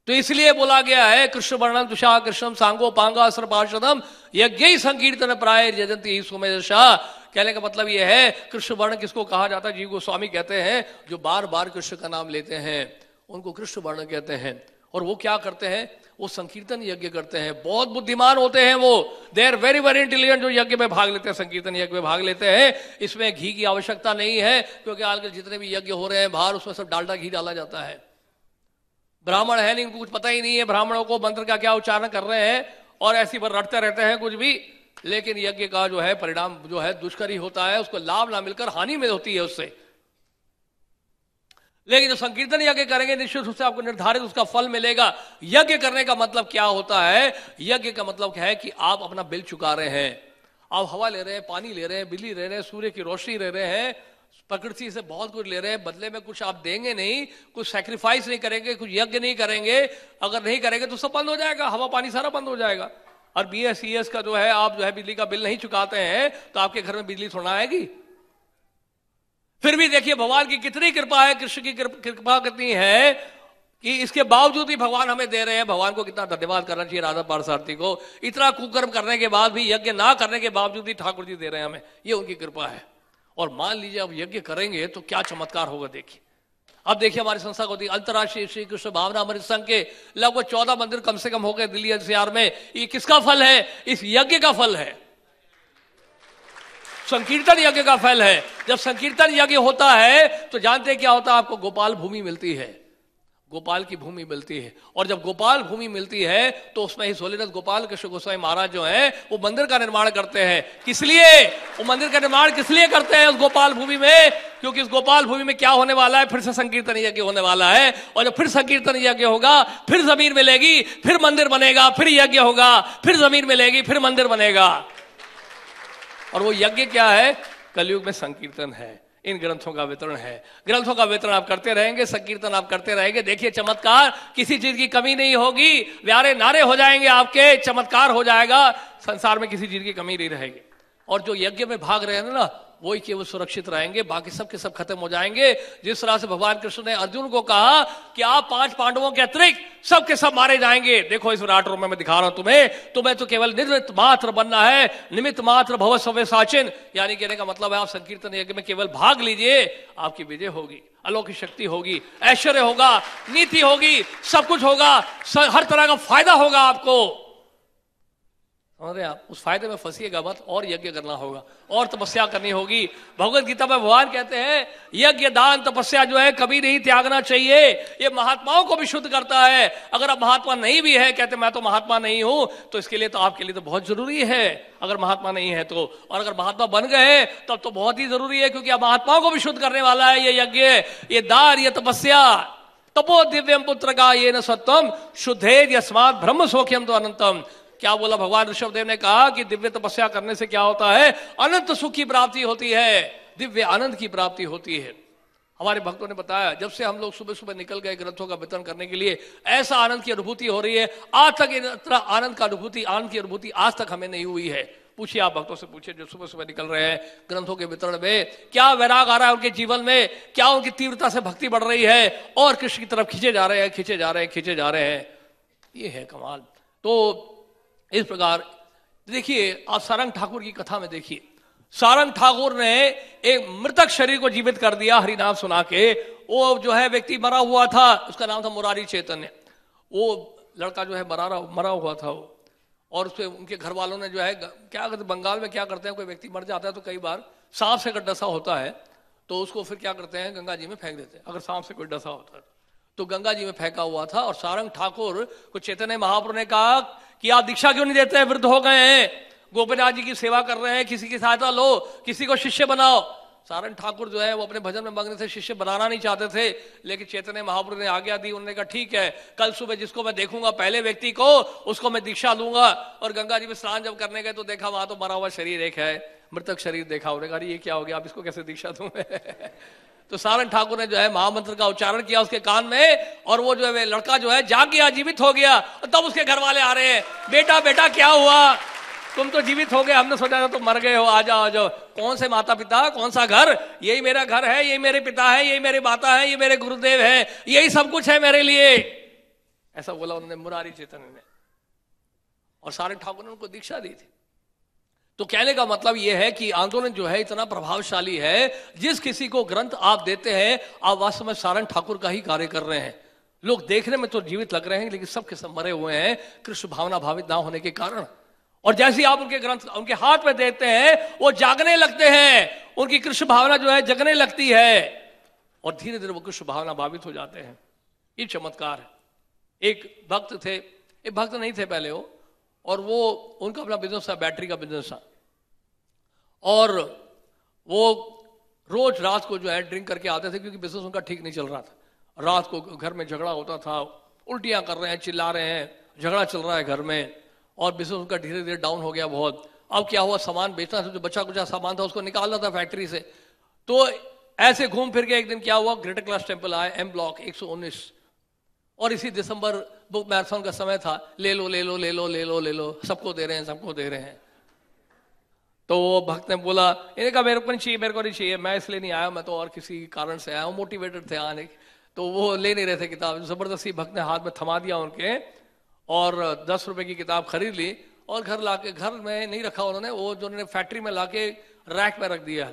तो इसलिए बोला गया है कृष्ण वर्णन तुषा कृष्णम सांगो पांगा अस्त्र पार्षदम यज्ञ संकीर्तन प्राय यजंती सुमेशा। कहने का मतलब यह है, कृष्ण वर्ण किसको कहा जाता है? जीव गोस्वामी कहते हैं जो बार बार कृष्ण का नाम लेते हैं उनको कृष्ण वर्ण कहते हैं। और वो क्या करते हैं? वो संकीर्तन यज्ञ करते हैं। बहुत बुद्धिमान होते हैं वो, they are very very intelligent, जो यज्ञ में भाग लेते हैं, संकीर्तन यज्ञ में भाग लेते हैं। इसमें घी की आवश्यकता नहीं है, क्योंकि आजकल जितने भी यज्ञ हो रहे हैं बाहर, उसमें सब डालडा घी डाला जाता है। ब्राह्मण है नहीं, इनको कुछ पता ही नहीं है ब्राह्मणों को मंत्र का क्या उच्चारण कर रहे हैं, और ऐसी पर रटते रहते हैं कुछ भी। लेकिन यज्ञ का जो है परिणाम जो है दुष्कर ही होता है, उसको लाभ ना मिलकर हानि में होती है उससे। लेकिन जो संकीर्तन यज्ञ करेंगे निश्चित रूप से आपको निर्धारित उसका फल मिलेगा। यज्ञ करने का मतलब क्या होता है? यज्ञ का मतलब क्या है कि आप अपना बिल चुका रहे हैं, आप हवा ले रहे हैं, पानी ले रहे हैं, बिजली ले रहे हैं, सूर्य की रोशनी ले रहे हैं, प्रकृति से बहुत कुछ ले रहे हैं, बदले में कुछ आप देंगे नहीं, कुछ सैक्रिफाइस नहीं करेंगे, कुछ यज्ञ नहीं करेंगे। अगर नहीं करेंगे तो सब बंद हो जाएगा, हवा पानी सारा बंद हो जाएगा। और BS का जो है आप जो है बिजली का बिल नहीं चुकाते हैं तो आपके घर में बिजली थोड़ा आएगी। फिर भी देखिए भगवान की कितनी कृपा है, कृष्ण की कृपा कितनी है कि इसके बावजूद ही भगवान हमें दे रहे हैं। भगवान को कितना धन्यवाद करना चाहिए, राधा पार्थसारथी को। इतना कुकर्म करने के बाद भी, यज्ञ ना करने के बावजूद भी ठाकुर जी दे रहे हैं हमें, ये उनकी कृपा है। और मान लीजिए अब यज्ञ करेंगे तो क्या चमत्कार होगा। देखिए अब देखिए हमारी संस्था को अंतर्राष्ट्रीय श्री कृष्ण भावना अमृत संघ के लगभग 14 मंदिर कम से कम हो गए दिल्ली NCR में। ये किसका फल है? इस यज्ञ का फल है, संकीर्तन यज्ञ का फल है। जब संकीर्तन यज्ञ होता है तो जानते हैं क्या होता है? आपको गोपाल भूमि मिलती है, गोपाल की भूमि मिलती है। और जब गोपाल भूमि मिलती है तो उसमें ही होलीदास गोपाल कृष्ण गोस्वामी महाराज जो है वो मंदिर का निर्माण करते हैं। किस लिए वो मंदिर का निर्माण किस लिए करते हैं उस गोपाल भूमि में? क्योंकि इस गोपाल भूमि में क्या होने वाला है? फिर से संकीर्तन यज्ञ होने वाला है। और जब फिर संकीर्तन यज्ञ होगा, फिर जमीन मिलेगी, फिर मंदिर बनेगा, फिर यज्ञ होगा, फिर जमीन मिलेगी, फिर मंदिर बनेगा। और वो यज्ञ क्या है? कलयुग में संकीर्तन है, इन ग्रंथों का वितरण है। ग्रंथों का वितरण आप करते रहेंगे, संकीर्तन आप करते रहेंगे, देखिए चमत्कार, किसी चीज की कमी नहीं होगी। प्यारे नारे हो जाएंगे आपके, चमत्कार हो जाएगा, संसार में किसी चीज की कमी नहीं रहेगी। और जो यज्ञ में भाग रहे हैं ना, वही केवल सुरक्षित रहेंगे, बाकी सब के सब खत्म हो जाएंगे। जिस तरह से भगवान कृष्ण ने अर्जुन को कहा कि आप 5 पांडवों के अतिरिक्त सब के सब मारे जाएंगे। देखो इस विराट रूप में मैं दिखा रहा हूं तुम्हें तो केवल निमित्त मात्र बनना है, निमित्त मात्र भव सवे साचिन। यानी कहने का मतलब है आप संकीर्तन यज्ञ में केवल भाग लीजिए, आपकी विजय होगी, अलौकिक शक्ति होगी, ऐश्वर्य होगा, नीति होगी, सब कुछ होगा, हर तरह का फायदा होगा आपको। अरे आप उस फायदे में फंसिएगा मत, और यज्ञ करना होगा और तपस्या करनी होगी। भगवत गीता में भगवान कहते हैं यज्ञ दान तपस्या जो है कभी नहीं त्यागना चाहिए, ये महात्माओं को भी शुद्ध करता है। अगर आप महात्मा नहीं भी है, कहते मैं तो महात्मा नहीं हूं, तो इसके लिए तो आपके लिए तो बहुत जरूरी है अगर महात्मा नहीं है तो, और अगर महात्मा बन गए तब तो बहुत ही जरूरी है, क्योंकि अब महात्माओं को भी शुद्ध करने वाला है ये यज्ञ, ये दान, ये तपस्या। तपो दिव्यम पुत्र का ये न सत्वम शुद्धेद यस्मात् ब्रह्म सौख्यम तो अनंतम। क्या बोला भगवान ऋषभदेव ने कहा कि दिव्य तपस्या करने से क्या होता है, अनंत सुख की प्राप्ति होती है, दिव्य आनंद की प्राप्ति होती है। हमारे भक्तों ने बताया जब से हम लोग सुबह सुबह निकल गए ग्रंथों का वितरण करने के लिए, ऐसा आनंद की अनुभूति हो रही है, आज तक इतना आनंद की अनुभूति आज तक हमें नहीं हुई है। पूछिए, आप भक्तों से पूछिए जो सुबह सुबह निकल रहे हैं ग्रंथों के वितरण में, क्या वैराग आ रहा है उनके जीवन में, क्या उनकी तीव्रता से भक्ति बढ़ रही है और कृष्ण की तरफ खींचे जा रहे हैं। ये है कमाल। तो इस प्रकार देखिए, आप सारंग ठाकुर की कथा में देखिए, सारंग ठाकुर ने एक मृतक शरीर को जीवित कर दिया हरिनाम सुना के। वो जो है व्यक्ति मरा हुआ था, उसका नाम था मुरारी चैतन्य। वो लड़का जो है मरा हुआ था वो, और उसपे उनके घर वालों ने जो है क्या करते, बंगाल में क्या करते हैं, कोई व्यक्ति मर जाता है तो कई बार सांप से अगर डसा होता है तो उसको फिर क्या करते हैं, गंगा जी में फेंक देते हैं, अगर सांप से कोई डसा होता है तो गंगा जी में फेंका हुआ था। और सारंग ठाकुर को चैतन्य महाप्रभु ने कहा कि आप दीक्षा क्यों नहीं देते हैं, वृद्ध हो गए हैं, गोपीनाथ जी की सेवा कर रहे हैं, किसी की सहायता लो, किसी को शिष्य बनाओ। सारंग ठाकुर जो है वो अपने भजन में मग्न थे, शिष्य बनाना नहीं चाहते थे, लेकिन चैतन्य महाप्रभु ने आज्ञा दी। उन्होंने कहा ठीक है, कल सुबह जिसको मैं देखूंगा पहले व्यक्ति को, उसको मैं दीक्षा दूंगा। और गंगा जी में स्नान जब करने गए तो देखा वहां तो मरा हुआ शरीर एक है, मृतक शरीर देखा। उन्होंने कहा ये क्या हो गया, आप इसको कैसे दीक्षा दूं तो सारंग ठाकुर ने जो है महामंत्र का उच्चारण किया उसके कान में, और वो जो है लड़का जो है जाग गया, जीवित हो गया। तब उसके घर वाले आ रहे हैं, बेटा क्या हुआ, तुम तो जीवित हो गए, हमने सोचा था तुम मर गए हो, आ जाओ। कौन से माता पिता, कौन सा घर, यही मेरा घर है, यही मेरे पिता है, यही मेरी माता है, ये मेरे गुरुदेव है, यही सब कुछ है मेरे लिए, ऐसा बोला उन्होंने मुरारी चैतन्य ने। और सारंग ठाकुर ने उनको दीक्षा दी थी। तो कहने का मतलब यह है कि आंदोलन जो है इतना प्रभावशाली है, जिस किसी को ग्रंथ आप देते हैं आप वास्तव में सारंग ठाकुर का ही कार्य कर रहे हैं। लोग देखने में तो जीवित लग रहे हैं लेकिन सब के सब मरे हुए हैं कृष्ण भावना भावित ना होने के कारण। और जैसे ही आप उनके ग्रंथ उनके हाथ में देते हैं वो जागने लगते हैं, उनकी कृष्ण भावना जो है जगने लगती है और धीरे धीरे वो कृष्ण भावना भावित हो जाते हैं। ये चमत्कार है। एक भक्त थे, एक भक्त नहीं थे पहले वो, और वो उनका अपना बिजनेस था, बैटरी का बिजनेस था, और वो रोज रात को जो है ड्रिंक करके आते थे क्योंकि बिजनेस उनका ठीक नहीं चल रहा था। रात को घर में झगड़ा होता था, उल्टियां कर रहे हैं, चिल्ला रहे हैं, झगड़ा चल रहा है घर में, और बिजनेस उनका धीरे धीरे डाउन हो गया बहुत। अब क्या हुआ, सामान बेचना था, जो बचा कुचा सामान था उसको निकालना था फैक्ट्री से। तो ऐसे घूम फिर के एक दिन क्या हुआ, ग्रेटर क्लास टेम्पल आए, एम ब्लॉक 119, और इसी दिसंबर बुक मैराथन का समय था, ले लो ले लो ले लो ले लो ले लो, सबको दे रहे हैं सबको दे रहे हैं। तो वो भक्त ने बोला, इन्हें कहा मेरे को नहीं चाहिए, मेरे को नहीं चाहिए, मैं इसलिए नहीं आया, मैं तो और किसी कारण से आया हूँ, मोटिवेटेड थे आने। तो वो ले नहीं रहे थे किताब, जबरदस्ती भक्त ने हाथ में थमा दिया उनके, और 10 रुपए की किताब खरीद ली और घर लाके, घर में नहीं रखा उन्होंने, वो जो उन्होंने फैक्ट्री में लाके रैक में रख दिया,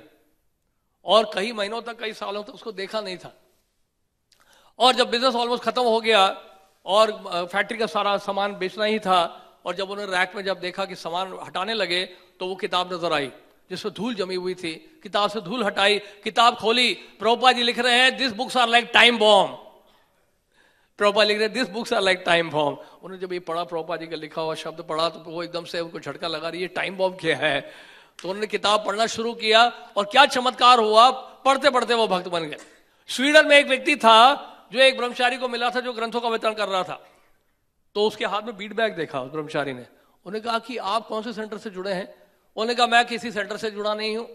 और कई महीनों तक, कई सालों तक उसको देखा नहीं था। और जब बिजनेस ऑलमोस्ट खत्म हो गया और फैक्ट्री का सारा सामान बेचना ही था, और जब उन्होंने रैक में जब देखा कि सामान हटाने लगे तो वो किताब नजर आई जिसमें धूल जमी हुई थी। किताब से धूल हटाई, किताब खोली, प्रभुपाद जी लिख रहे हैं this books are like time bomb. Prabhupada लिख रहे हैं this books are like time bomb. उन्होंने जब ये पढ़ा, प्रभुपाद जी का लिखा हुआ शब्द पढ़ा, तो वो एकदम से उनको झटका लगा, रही है टाइम बॉम्ब क्या है। तो उन्होंने किताब पढ़ना शुरू किया और क्या चमत्कार हुआ, पढ़ते पढ़ते वो भक्त बन गए। स्वीडन में एक व्यक्ति था जो एक ब्रह्मचारी को मिला था जो ग्रंथों का वितरण कर रहा था, तो उसके हाथ में बीट बैग देखा उस ब्रह्मचारी ने। उन्होंने कहा कि आप कौन से सेंटर से जुड़े हैं? उन्होंने कहा मैं किसी सेंटर से जुड़ा नहीं हूं।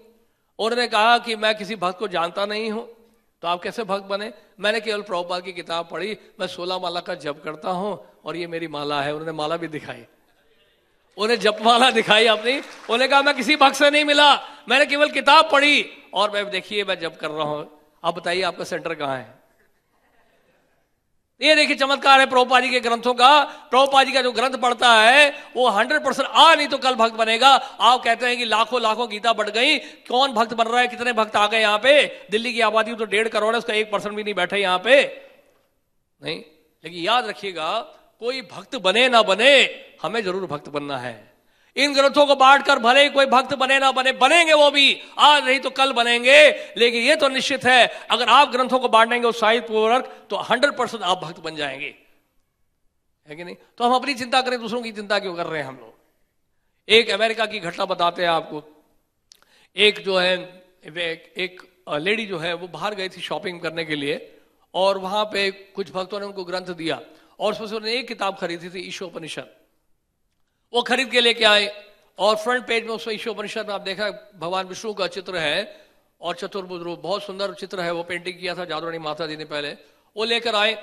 उन्होंने कहा कि मैं किसी भक्त को जानता नहीं हूं। तो आप कैसे भक्त बने? मैंने केवल प्रभुपाद की किताब पढ़ी, मैं 16 माला का जप करता हूं और ये मेरी माला है। उन्होंने माला भी दिखाई, उन्हें जपमाला दिखाई अपनी। उन्होंने कहा मैं किसी भक्त से नहीं मिला, मैंने केवल किताब पढ़ी और मैं देखिए मैं जप कर रहा हूं। आप बताइए आपका सेंटर कहां है? ये देखिए चमत्कार है प्रभुपाद जी के ग्रंथों का। प्रभुपाद जी का जो ग्रंथ पढ़ता है वो 100% आ नहीं तो कल भक्त बनेगा। आप कहते हैं कि लाखों लाखों गीता बढ़ गई, कौन भक्त बन रहा है? कितने भक्त आ गए यहाँ पे? दिल्ली की आबादी तो 1.5 करोड़ है, उसका 1% भी नहीं बैठे यहाँ पे नहीं। लेकिन याद रखिएगा, कोई भक्त बने ना बने, हमें जरूर भक्त बनना है। इन ग्रंथों को बांटकर भले ही कोई भक्त बने ना बने, बनेंगे वो भी, आज नहीं तो कल बनेंगे, लेकिन ये तो निश्चित है अगर आप ग्रंथों को बांटेंगे उत्साहित पूर्वक तो 100% आप भक्त बन जाएंगे, है कि नहीं? तो हम अपनी चिंता करें, दूसरों की चिंता क्यों कर रहे हैं हम लोग? एक अमेरिका की घटना बताते हैं आपको। एक जो है एक लेडी जो है वो बाहर गई थी शॉपिंग करने के लिए, और वहां पे कुछ भक्तों ने उनको ग्रंथ दिया और उसमें से उन्होंने एक किताब खरीदी थी, ईशोपनिषद। वो खरीद के लेके आए और फ्रंट पेज में उसमें ईशोपनिषद में आप देखा भगवान विष्णु का चित्र है और चतुर्भुज रूप, बहुत सुंदर चित्र है, वो पेंटिंग किया था जादूरानी माता जी ने पहले। वो लेकर आए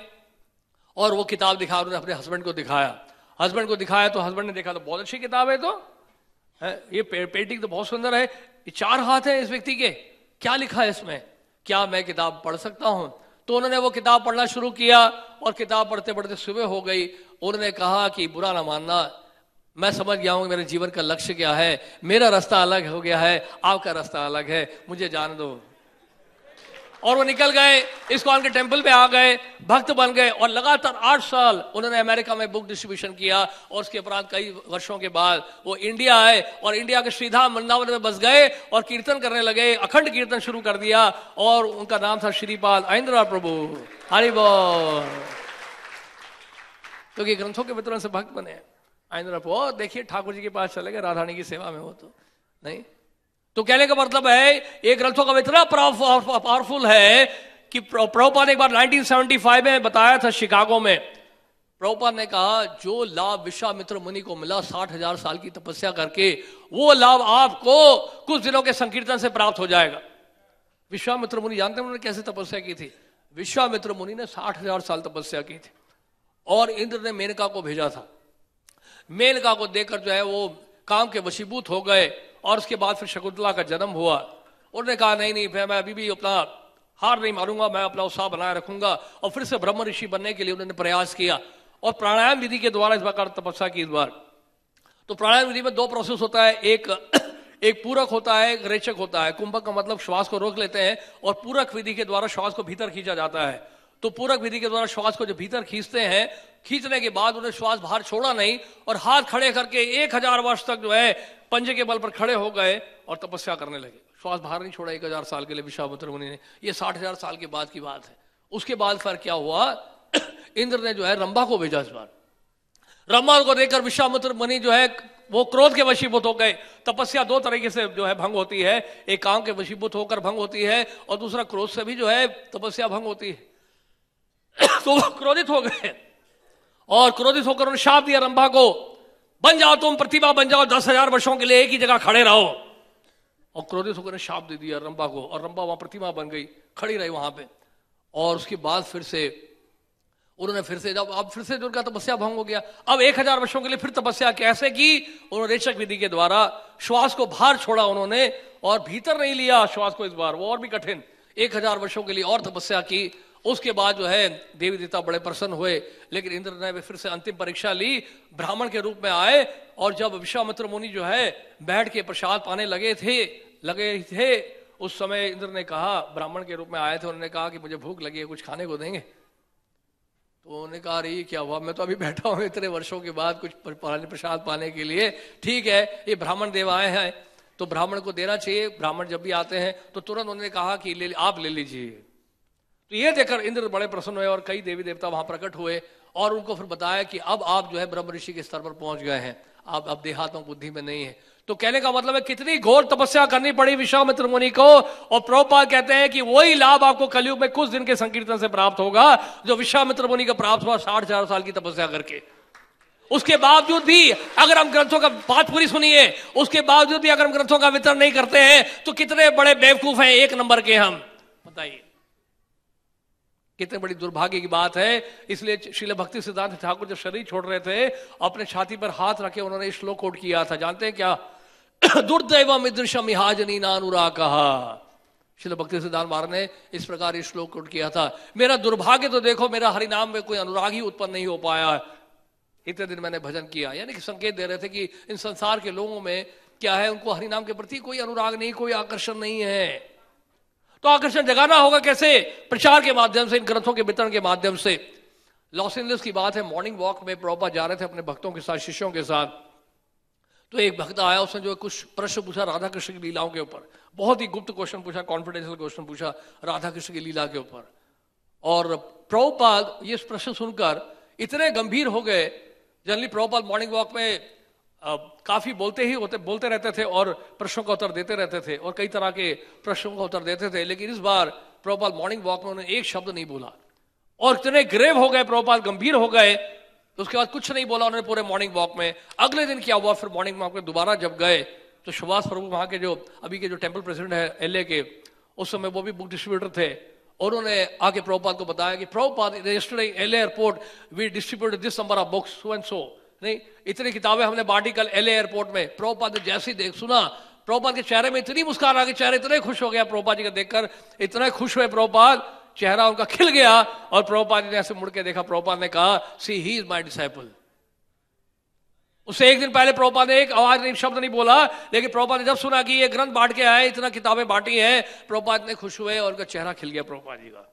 और वो किताब दिखा, उन्होंने अपने हस्बैंड को दिखाया। हस्बैंड को दिखाया तो हस्बैंड ने देखा तो बहुत अच्छी किताब है, तो है ये पेंटिंग तो बहुत सुंदर है, ये 4 हाथ है इस व्यक्ति के, क्या लिखा है इसमें, क्या मैं किताब पढ़ सकता हूं? तो उन्होंने वो किताब पढ़ना शुरू किया और किताब पढ़ते पढ़ते सुबह हो गई। उन्होंने कहा कि बुरा ना मानना, मैं समझ गया हूं मेरे जीवन का लक्ष्य क्या है, मेरा रास्ता अलग हो गया है, आपका रास्ता अलग है, मुझे जाने दो। और वो निकल गए, इस्कॉन के टेंपल पे आ गए, भक्त बन गए और लगातार 8 साल उन्होंने अमेरिका में बुक डिस्ट्रीब्यूशन किया। और उसके उपरांत कई वर्षों के बाद वो इंडिया आए और इंडिया के श्रीधाम वृंदावन में बस गए और कीर्तन करने लगे, अखंड कीर्तन शुरू कर दिया और उनका नाम था श्रीपाद आइंद्रनाथ प्रभु। हरि बोल। क्योंकि ग्रंथों के वितरण से भक्त बने आइंद्रनाथ प्रभु। देखिए ठाकुर जी के पास चले गए, राधारानी की सेवा में हो तो नहीं। तो कहने का मतलब है ये ग्रंथों का इतना पावरफुल है कि प्रभुपाद ने एक बार 1975 में बताया था शिकागो में। प्रभुपाद ने कहा जो लाभ विश्वामित्र मुनि को मिला 60,000 साल की तपस्या करके, वो लाभ आपको कुछ दिनों के संकीर्तन से प्राप्त हो जाएगा। विश्वामित्र मुनि जानते हैं उन्होंने कैसे तपस्या की थी? विश्वामित्र मुनि ने 60,000 साल तपस्या की थी और इंद्र ने मेनका को भेजा था। मेनका को देखकर जो है वो काम के वशीभूत हो गए और उसके बाद फिर शकुंतला का जन्म हुआ। उन्होंने कहा नहीं नहीं मैं अभी भी अपना हार नहीं मारूंगा, मैं अपना उत्साह बनाए रखूंगा। और फिर से ब्रह्म ऋषि बनने के लिए उन्होंने प्रयास किया और प्राणायाम विधि के द्वारा इस बार तपस्या की। इस बार तो प्राणायाम विधि में 2 प्रोसेस होता है, एक पूरक होता है, एक रेचक होता है। कुंभक का मतलब श्वास को रोक लेते हैं और पूरक विधि के द्वारा श्वास को भीतर खींचा जाता है। तो पूरक विधि के द्वारा श्वास को जो भीतर खींचते हैं, खींचने के बाद उन्हें श्वास बाहर छोड़ा नहीं और हाथ खड़े करके 1000 वर्ष तक जो है पंजे के बल पर खड़े हो गए और तपस्या करने लगे। श्वास बाहर नहीं छोड़ा 1000 साल के लिए विश्वामित्र मुनि ने। ये 60,000 साल के बाद की बात है। उसके बाद फिर क्या हुआ, इंद्र ने जो है रंभा को भेजा। इस बार रंभा को देखकर विश्वामित्र मुनि जो है वो क्रोध के वशीभूत हो गए। तपस्या 2 तरीके से जो है भंग होती है, एक काम के वशीभूत होकर भंग होती है और दूसरा क्रोध से भी जो है तपस्या भंग होती है। तो वो क्रोधित हो गए और क्रोधित होकर उन्होंने शाप दिया रंभा को, बन जाओ तुम प्रतिभा बन जाओ, 10,000 वर्षों के लिए एक ही जगह खड़े रहो। और क्रोधित होकर शाप दे दिया रंभा को और रंभा वहां प्रतिमा बन गई, खड़ी रही वहां पे। और उसके बाद फिर से उन्होंने फिर से जब अब फिर से उनका तपस्या भंग हो गया, अब 1000 वर्षों के लिए फिर तपस्या कैसे की? उन्होंने रेचक विधि के द्वारा श्वास को बाहर छोड़ा उन्होंने और भीतर नहीं लिया श्वास को। इस बार वो और भी कठिन 1000 वर्षों के लिए और तपस्या की। उसके बाद जो है देवी देवता बड़े प्रसन्न हुए, लेकिन इंद्र ने फिर से अंतिम परीक्षा ली, ब्राह्मण के रूप में आए। और जब विश्वामित्र मुनि जो है बैठ के प्रसाद पाने लगे थे उस समय इंद्र ने कहा, ब्राह्मण के रूप में आए थे, उन्होंने कहा कि मुझे भूख लगी है, कुछ खाने को देंगे? तो उन्होंने कहा अरे क्या हुआ, मैं तो अभी बैठा हूं इतने वर्षों के बाद कुछ प्रसाद पाने के लिए। ठीक है ये ब्राह्मण देव आए हैं तो ब्राह्मण को देना चाहिए। ब्राह्मण जब भी आते हैं तो तुरंत उन्होंने कहा कि आप ले लीजिए। तो ये देखकर इंद्र बड़े प्रसन्न हुए और कई देवी देवता वहां प्रकट हुए और उनको फिर बताया कि अब आप जो है ब्रह्म ऋषि के स्तर पर पहुंच गए हैं, आप अब देहात्म बुद्धि में नहीं है। तो कहने का मतलब है कितनी घोर तपस्या करनी पड़ी विश्वामित्र मुनि को। और प्रभुपाद कहते हैं कि वही लाभ आपको कलयुग में कुछ दिन के संकीर्तन से प्राप्त होगा जो विश्वामित्र मुनि को प्राप्त हुआ 60,000 साल की तपस्या करके। उसके बावजूद भी अगर हम ग्रंथों का बात पूरी सुनिए, उसके बावजूद भी अगर हम ग्रंथों का वितरण नहीं करते हैं तो कितने बड़े बेवकूफ हैं, 1 नंबर के हम। बताइए कितने बड़ी दुर्भाग्य की बात है। इसलिए श्रील भक्ति सिद्धांत ठाकुर जब शरीर छोड़ रहे थे अपने छाती पर हाथ रखे उन्होंने श्लोक कोट किया था, जानते हैं क्या? दुर्दैवम ईदृशम इहाजनी नानुराग कहा। श्रील भक्ति सिद्धांत महाराज ने इस प्रकार ये श्लोक कोट किया था, मेरा दुर्भाग्य तो देखो मेरा हरिनाम में कोई अनुराग ही उत्पन्न नहीं हो पाया। इतने दिन मैंने भजन किया, यानी कि संकेत दे रहे थे कि इन संसार के लोगों में क्या है, उनको हरिनाम के प्रति कोई अनुराग नहीं, कोई आकर्षण नहीं है। तो आकर्षण जगाना होगा कैसे? प्रचार के माध्यम से, इन ग्रंथों के वितरण के माध्यम से। लॉस एंजलिस की बात है, मॉर्निंग वॉक में प्रभुपाद जा रहे थे अपने भक्तों के साथ, शिष्यों के साथ। तो एक भक्त आया, उसने जो कुछ प्रश्न पूछा राधा कृष्ण की लीलाओं के ऊपर, बहुत ही गुप्त क्वेश्चन पूछा, कॉन्फिडेंशियल क्वेश्चन पूछा राधा कृष्ण की लीला के ऊपर। और प्रभुपाद ये प्रश्न सुनकर इतने गंभीर हो गए। जनरली प्रभुपाद मॉर्निंग वॉक में काफी बोलते रहते थे और प्रश्नों का उत्तर देते रहते थे और कई तरह के प्रश्नों का उत्तर देते थे, लेकिन इस बार प्रभुपाद मॉर्निंग वॉक में उन्होंने एक शब्द नहीं बोला और इतने ग्रेव हो गए, प्रभुपाद गंभीर हो गए। तो उसके बाद कुछ नहीं बोला उन्होंने पूरे मॉर्निंग वॉक में। अगले दिन क्या हुआ, फिर मॉर्निंग वॉक में दोबारा जब गए तो सुभाष प्रभु वहां के जो अभी के जो टेम्पल प्रेसिडेंट है एलए के, उस समय वो भी बुक डिस्ट्रीब्यूटर थे, और उन्होंने आके प्रभुपाद को बताया कि Prabhupada yesterday LA airport we distributed this number of books so and so, नहीं इतनी किताबें हमने बांटी कल एलए एयरपोर्ट में। प्रभुपाद ने जैसे ही देख सुना, प्रभुपाद के चेहरे में इतनी मुस्कान आ गई, चेहरे इतने खुश हो गया प्रभुपाद जी को देखकर, इतने खुश हुए प्रभुपाद, चेहरा उनका खिल गया। और प्रभुपाद जी ने ऐसे मुड़ के देखा, प्रभुपाद ने कहा सी ही इज माय डिसाइपल। उससे एक दिन पहले प्रभुपाद ने एक आवाज नहीं, शब्द नहीं बोला, लेकिन प्रभुपाद ने जब सुना कि ये ग्रंथ बांट के आए, इतना किताबें बांटी हैं, प्रभुपाद ने खुश हुए और उनका चेहरा खिल गया प्रभुपाद जी का।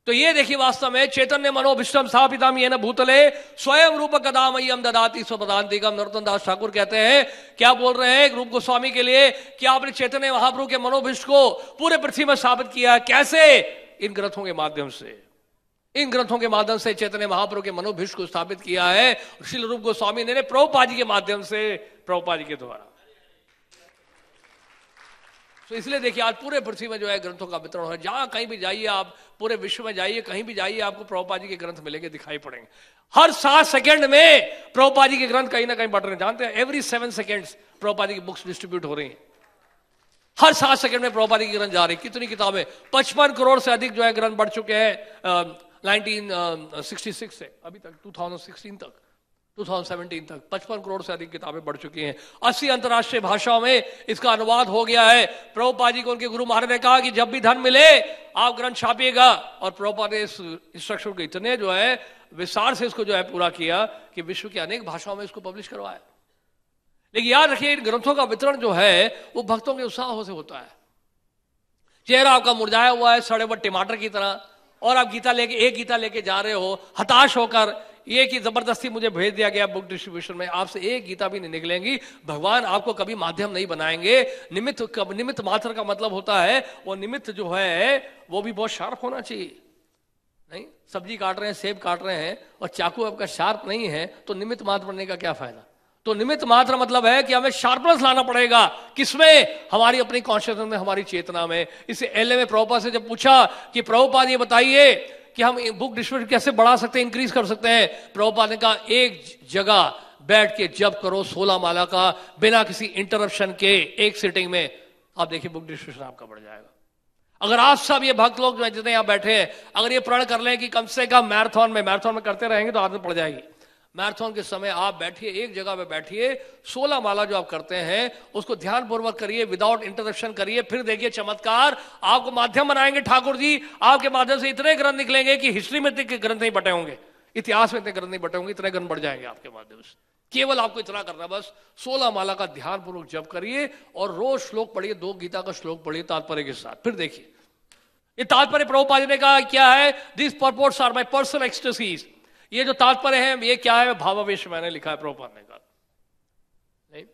तो ये देखिए वास्तव में चैतन्य मनोभिष्टम स्थापितम येन भूतले स्वयं रूप कदामय्यम ददाति स्वपदान्तिकम। नरोत्तम दास ठाकुर कहते हैं, क्या बोल रहे हैं रूप गोस्वामी के लिए कि आपने चैतन्य महाप्रभु के मनोभिष्ट को पूरे पृथ्वी में स्थापित किया। कैसे? इन ग्रंथों के माध्यम से। इन ग्रंथों के माध्यम से चैतन्य महाप्रभु के मनोभिष्ट को स्थापित किया है श्रील रूप गोस्वामी ने प्रभुपाद जी के माध्यम से, प्रभुपाद जी के द्वारा। तो इसलिए देखिए आज पूरे पृथ्वी में जो है ग्रंथों का वितरण है। जहां कहीं भी जाइए आप, पूरे विश्व में जाइए, कहीं भी जाइए, आपको प्रभुपाद जी के ग्रंथ मिलेंगे, दिखाई पड़ेंगे। हर 7 सेकंड में प्रभुपाद जी के ग्रंथ कहीं ना कहीं बढ़ रहे हैं। जानते हैं एवरी 7 सेकंड्स प्रभुपाद जी की बुक्स डिस्ट्रीब्यूट हो रही हैं। हर 7 सेकंड में प्रभुपाद जी की ग्रंथ जा रही। कितनी किताबें, 55 करोड़ से अधिक जो है ग्रंथ बढ़ चुके हैं 1966 से अभी तक 2016 तक 2017 तक 55 करोड़ से अधिक किताबें बढ़ चुकी हैं। 80 अंतर्राष्ट्रीय भाषाओं में इसका अनुवाद हो गया है। प्रभुपाद जी को उनके गुरु महाराज ने कहा कि जब भी धन मिले आप ग्रंथ छापिएगा, और प्रभुपाद ने इस इंस्ट्रक्शन को इतने जो है विस्तार से इसको जो है पूरा किया कि विश्व की अनेक भाषाओं में इसको पब्लिश करवाया। लेकिन याद रखिए इन ग्रंथों का वितरण जो है वो भक्तों के उत्साह से होता है। चेहरा आपका मुरझाया हुआ है सड़े हुए टमाटर की तरह, और आप एक गीता लेके जा रहे हो हताश होकर, ये कि जबरदस्ती मुझे भेज दिया गया बुक डिस्ट्रीब्यूशन में, आपसे एक गीता भी नहीं निकलेंगी। भगवान आपको कभी माध्यम नहीं बनाएंगे। निमित्त मात्र का मतलब होता है वो निमित्त जो है वो भी बहुत शार्प होना चाहिए। नहीं, सब्जी काट रहे हैं, सेब काट रहे हैं और चाकू आपका शार्प नहीं है तो निमित्त मात्र बनने का क्या फायदा। तो निमित्त मात्र मतलब है कि हमें शार्पनेस लाना पड़ेगा। किसमें? हमारी अपनी कॉन्शियसनेस में, हमारी चेतना में। इसे एलए में प्रभुपाद से जब पूछा कि प्रभुपाद ये बताइए कि हम बुक डिस्ट्रीब्यूशन कैसे बढ़ा सकते हैं, इंक्रीज कर सकते हैं, प्रभुपाद ने कहा एक जगह बैठ के जब करो 16 माला का बिना किसी इंटरप्शन के एक सिटिंग में, आप देखिए बुक डिस्ट्रीब्यूशन आपका बढ़ जाएगा। अगर आप सब ये भक्त लोग जितने यहां बैठे हैं अगर ये प्रण कर लें कि कम से कम मैराथन में करते रहेंगे तो आदत पड़ जाएगी। मैराथन के समय आप बैठिए, एक जगह पे बैठिए, 16 माला जो आप करते हैं उसको ध्यानपूर्वक करिए, विदाउट इंटरप्शन करिए, फिर देखिए चमत्कार। आपको माध्यम बनाएंगे ठाकुर जी, आपके माध्यम से इतने ग्रंथ निकलेंगे कि हिस्ट्री में इतने ग्रंथ नहीं बटे होंगे, इतिहास में इतने ग्रंथ नहीं बटे होंगे, इतने ग्रंथ बढ़ जाएंगे आपके माध्यम से। केवल आपको इतना करना, बस 16 माला का ध्यानपूर्वक जप करिए और रोज श्लोक पढ़िए, 2 गीता का श्लोक पढ़िए तात्पर्य के साथ। फिर देखिए ये तात्पर्य प्रभुपाद जी ने कहा क्या है, this purports are my personal ecstasies. ये जो तात्पर्य है ये क्या है, भावावेश मैंने लिखा है, प्रभुपाद ने कहा। नहीं,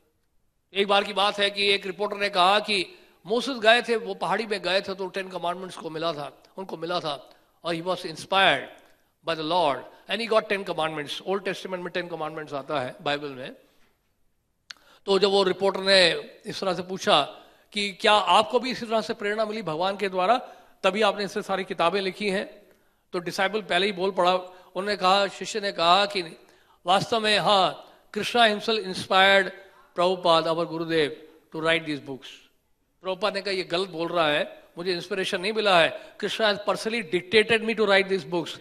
एक बार की बात है कि एक रिपोर्टर ने कहा कि मोसेस गए थे, वो पहाड़ी में गए थे तो 10 कमांडमेंट्स को उनको मिला था और he was inspired by the Lord and he got 10 commandments. Old testament में 10 कमांडमेंट्स आता है बाइबल में। तो जब वो रिपोर्टर ने इस तरह से पूछा कि क्या आपको भी इसी तरह से प्रेरणा मिली भगवान के द्वारा, तभी आपने इससे सारी किताबें लिखी हैं, तो डिसाइबल पहले ही बोल पड़ा। उन्होंने कहा, शिष्य ने कहा कि वास्तव में हाँ, Krishna himself inspired Prabhupada our Gurudev to write this books. Prabhupada ने कहा ये गलत बोल रहा है, मुझे इंस्पिरेशन नहीं मिला है, Krishna has personally dictated me to write this books.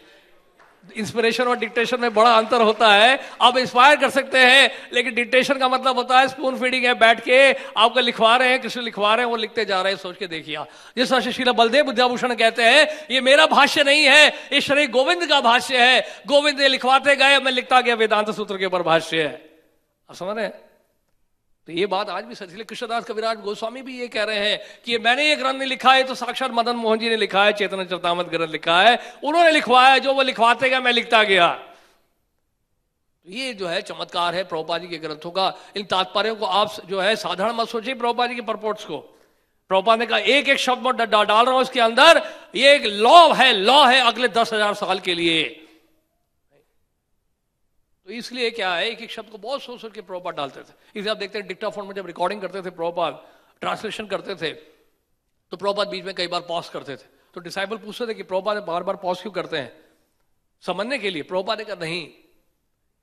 Inspiration और डिक्टेशन में बड़ा अंतर होता है। आप इंस्पायर कर सकते हैं लेकिन डिक्टेशन का मतलब होता है स्पून फीडिंग है, बैठ के आपको लिखवा रहे हैं, कृष्ण लिखवा रहे हैं, वो लिखते जा रहे हैं, सोच के देखिए। जिस तरह से श्रील बलदेव विद्याभूषण कहते हैं ये मेरा भाष्य नहीं है, ये श्री गोविंद का भाष्य है, गोविंद ये लिखवाते गए, मैं लिखता गया, वेदांत सूत्र के ऊपर भाष्य है। आप समझ रहे हैं? तो ये बात आज भी सच है। कृष्णदास कविराज गोस्वामी भी ये कह रहे हैं कि मैंने ये ग्रंथ नहीं लिखा है, तो साक्षात मदन मोहन जी ने लिखा है, चैतन्य चरितामृत ग्रंथ लिखा है, उन्होंने लिखवाया, जो वो लिखवाते गए मैं लिखता गया। तो ये जो है चमत्कार है प्रभुपाद जी के ग्रंथों का। इन तात्पर्यों को आप जो है साधारण मत सोचिए प्रभुपाद जी के परपोर्ट्स को। प्रभुपाद ने कहा एक एक शब्द में डाल रहा हूं इसके अंदर, ये एक लॉ है अगले 10,000 साल के लिए। तो इसलिए क्या है, एक एक शब्द को बहुत सोच सोच के प्रभुपाद डालते थे। इसे आप देखते हैं डिक्टाफोन में जब रिकॉर्डिंग करते थे प्रभुपाद, ट्रांसलेशन करते थे, तो प्रभुपाद बीच में कई बार पॉज करते थे। तो डिसाइपल पूछते थे कि प्रभुपाद बार बार पॉज क्यों करते हैं, समझने के लिए। प्रभुपाद ने कहा नहीं,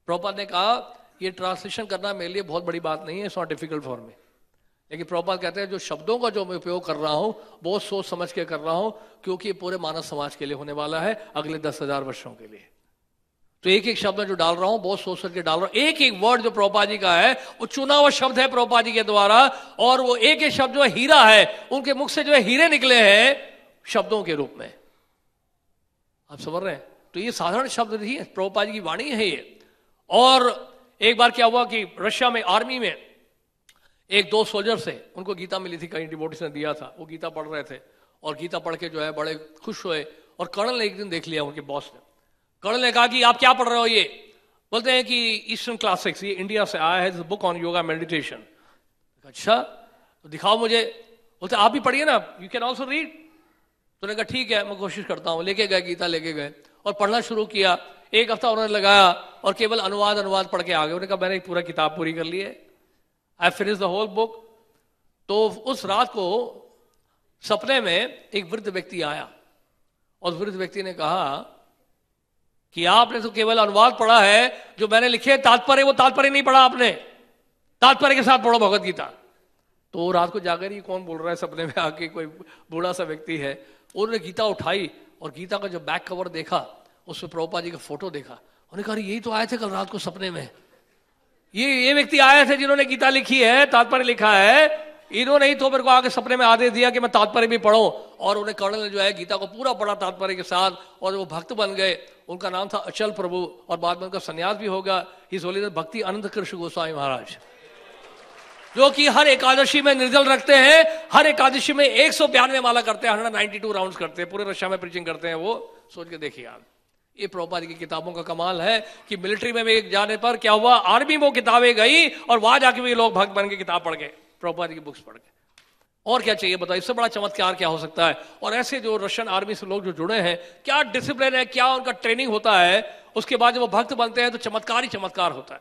प्रभुपाद ने कहा ये ट्रांसलेशन करना मेरे लिए बहुत बड़ी बात नहीं है, it's not difficult for me. लेकिन प्रभुपाद कहते हैं जो शब्दों का जो मैं उपयोग कर रहा हूं बहुत सोच समझ के कर रहा हूं, क्योंकि ये पूरे मानव समाज के लिए होने वाला है अगले 10,000 वर्षों के लिए। तो एक एक शब्द जो डाल रहा हूं बहुत सोच करके डाल रहा हूं। एक एक वर्ड जो प्रभुपाद जी का है वो चुना हुआ शब्द है प्रभुपाद जी के द्वारा, और वो एक एक शब्द जो है हीरा है, उनके मुख से जो है हीरे निकले हैं शब्दों के रूप में। आप समझ रहे हैं? तो ये साधारण शब्द नहीं है, प्रभुपाद जी की वाणी है ये। और एक बार क्या हुआ कि रशिया में आर्मी में एक दो सोल्जर से उनको गीता मिली थी, कहीं डिवोटीज ने दिया था, वो गीता पढ़ रहे थे और गीता पढ़ के जो है बड़े खुश हुए। और कर्नल ने एक दिन देख लिया, उनके बॉस ने, कर्नल ने कहा कि आप क्या पढ़ रहे हो? ये बोलते हैं कि ईस्टर्न क्लासिक्स, ये इंडिया से आया है, बुक ऑन योगा मेडिटेशन। अच्छा तो दिखाओ मुझे। बोलते आप भी पढ़िए ना, यू कैन ऑल्सो रीड। तो उन्होंने कहा ठीक है मैं कोशिश करता हूँ। लेके गए, गीता लेके गए और पढ़ना शुरू किया। एक हफ्ता उन्होंने लगाया और केवल अनुवाद पढ़ के आ गए। उन्होंने कहा मैंने एक पूरा किताब पूरी कर ली है, I finish the whole book. तो उस रात को सपने में एक वृद्ध व्यक्ति आया और वृद्ध व्यक्ति ने कहा कि आपने तो केवल अनुवाद पढ़ा है, जो मैंने लिखे तात्पर्य वो तात्पर्य नहीं पढ़ा आपने, तात्पर्य के साथ पढ़ो भगवत गीता। तो रात को जाकर ये कौन बोल रहा है सपने में आके, कोई बूढ़ा सा व्यक्ति है। उन्होंने गीता उठाई और गीता का जो बैक कवर देखा उसमें प्रभुपाद जी का फोटो देखा। उन्होंने कहा यही तो आए थे कल रात को सपने में, ये व्यक्ति आए थे जिन्होंने गीता लिखी है, तात्पर्य लिखा है। इन्होंने ही तो मेरे को आके सपने में आदेश दिया कि मैं तात्पर्य भी पढ़ो। और उन्हें कर्नल ने जो है गीता को पूरा पढ़ा तात्पर्य के साथ, और वो भक्त बन गए। उनका नाम था अचल प्रभु और बाद में उनका संन्यास भी होगा। हिज होलीनेस भक्ति अनंत कृष्ण गोस्वामी महाराज, जो कि हर एकादशी में निर्जल रखते हैं, हर एकादशी में 192 माला करते हैं, 192 राउंड्स करते हैं, पूरे रशिया में प्रीचिंग करते हैं। वो सोच के देखिए आप, ये प्रभुपाद की किताबों का कमाल है कि मिलिट्री में भी जाने पर क्या हुआ, आर्मी में वो किताबें गई और वहां जाके भी लोग भक्त बन के किताब पढ़ गए, प्रभुपाद की बुक्स पढ़ के। और क्या चाहिए बताओ, इससे बड़ा चमत्कार क्या हो सकता है? और ऐसे जो रशियन आर्मी से लोग जो जुड़े हैं, क्या डिसिप्लिन है, क्या उनका ट्रेनिंग होता है, उसके बाद जब वो भक्त बनते हैं तो चमत्कार ही चमत्कार होता है।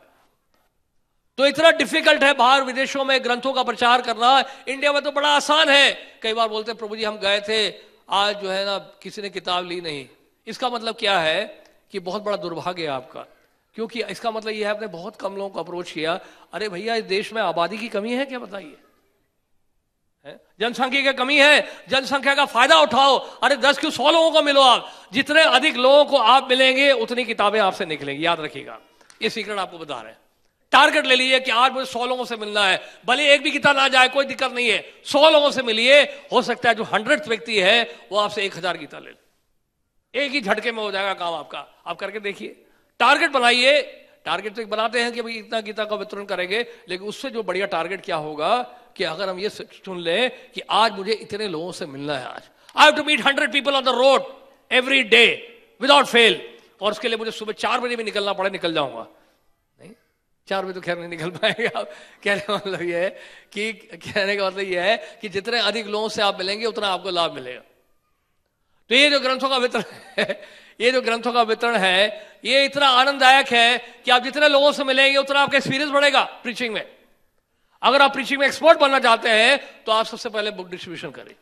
तो इतना डिफिकल्ट है बाहर विदेशों में ग्रंथों का प्रचार करना, इंडिया में तो बड़ा आसान है। कई बार बोलते हैं प्रभु जी हम गए थे, आज जो है ना किसी ने किताब ली नहीं। इसका मतलब क्या है कि बहुत बड़ा दुर्भाग्य है आपका, क्योंकि इसका मतलब यह है आपने बहुत कम लोगों को अप्रोच किया। अरे भैया इस देश में आबादी की कमी है क्या, बताइए? जनसंख्या की कमी है, जनसंख्या का फायदा उठाओ। अरे 10 क्यों 100 लोगों को मिलो आप, जितने अधिक लोगों को आप मिलेंगे उतनी किताबें आपसे निकलेंगी, याद रखिएगा। ये सीक्रेट आपको बता रहे हैं। टारगेट ले लीजिए कि आज मुझे 100 लोगों से मिलना है, भले एक भी किताब ना जाए कोई दिक्कत नहीं है, 100 लोगों से मिलिए। हो सकता है जो 100th व्यक्ति है वो आपसे 1000 गीता ले, एक ही झटके में हो जाएगा काम आपका। आप करके देखिए, टारगेट बनाइए। टारगेट तो एक बनाते हैं कि भाई इतना गीता का वितरण करेंगे, लेकिन उससे जो बढ़िया टारगेट क्या होगा कि अगर हम ये चुन लें कि आज मुझे इतने लोगों से मिलना है, आज I have to meet 100 people on the road every day without fail, और उसके लिए मुझे सुबह 4 बजे भी निकलना पड़े, निकल जाऊंगा। नहीं 4 बजे तो खैर नहीं निकल पाएंगे आप। कहने का मतलब ये है कि जितने अधिक लोगों से आप मिलेंगे उतना आपको लाभ मिलेगा। तो ये जो ग्रंथों का वितरण है, ये जो ग्रंथों का वितरण है, ये इतना आनंददायक है कि आप जितने लोगों से मिलेंगे उतना आपका एक्सपीरियंस बढ़ेगा प्रीचिंग में। अगर आप प्रीचिंग में एक्सपर्ट बनना चाहते हैं तो आप सबसे पहले बुक डिस्ट्रीब्यूशन करें।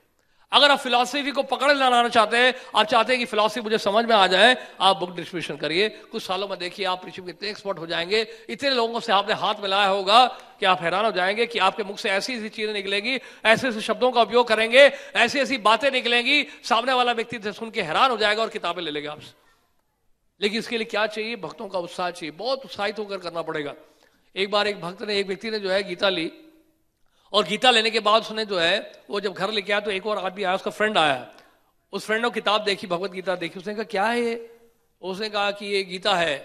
अगर आप फिलॉसफी को पकड़ लाना चाहते हैं, आप चाहते हैं कि फिलॉसफी मुझे समझ में आ जाए, आप बुक डिस्ट्रीब्यूशन करिए। कुछ सालों में देखिए आप प्रीचिंग में इतने एक्सपर्ट हो जाएंगे, इतने लोगों से आपने हाथ मिलाया होगा कि आप हैरान हो जाएंगे कि आपके मुख से ऐसी ऐसी चीजें निकलेंगी, ऐसे ऐसे शब्दों का उपयोग करेंगे, ऐसी ऐसी बातें निकलेंगी, सामने वाला व्यक्ति सुन के हैरान हो जाएगा और किताबें ले लेगा आपसे। लेकिन इसके लिए क्या चाहिए? भक्तों का उत्साह चाहिए, बहुत उत्साहित होकर करना पड़ेगा। एक बार एक भक्त ने, एक व्यक्ति ने जो है गीता ली, और गीता लेने के बाद उसने जो है वो जब घर लेके आया तो एक और आदमी आया, उसका फ्रेंड आया। उस फ्रेंड ने किताब देखी, भगवत गीता देखी। उसने कहा क्या है ये? उसने कहा कि ये गीता है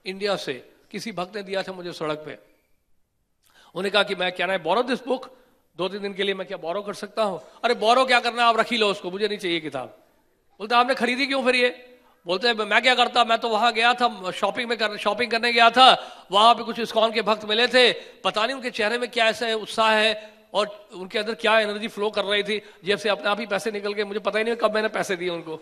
इंडिया से, किसी भक्त ने दिया था मुझे सड़क पे। उन्होंने कहा कि मैं क्या ना बोरो दिस बुक, 2-3 दिन के लिए मैं क्या बोरो कर सकता हूं? अरे बोरो क्या करना, आप रख ही लो उसको, मुझे नहीं चाहिए किताब। बोलते आपने खरीदी क्यों फिर ये? बोलते हैं मैं क्या करता, मैं तो वहां गया था शॉपिंग करने गया था, वहां पे कुछ इस्कॉन के भक्त मिले थे, पता नहीं उनके चेहरे में क्या ऐसा उत्साह है और उनके अंदर क्या एनर्जी फ्लो कर रही थी, जेब से अपने आप ही पैसे निकल गए, मुझे पता ही नहीं कब मैंने पैसे दिए उनको।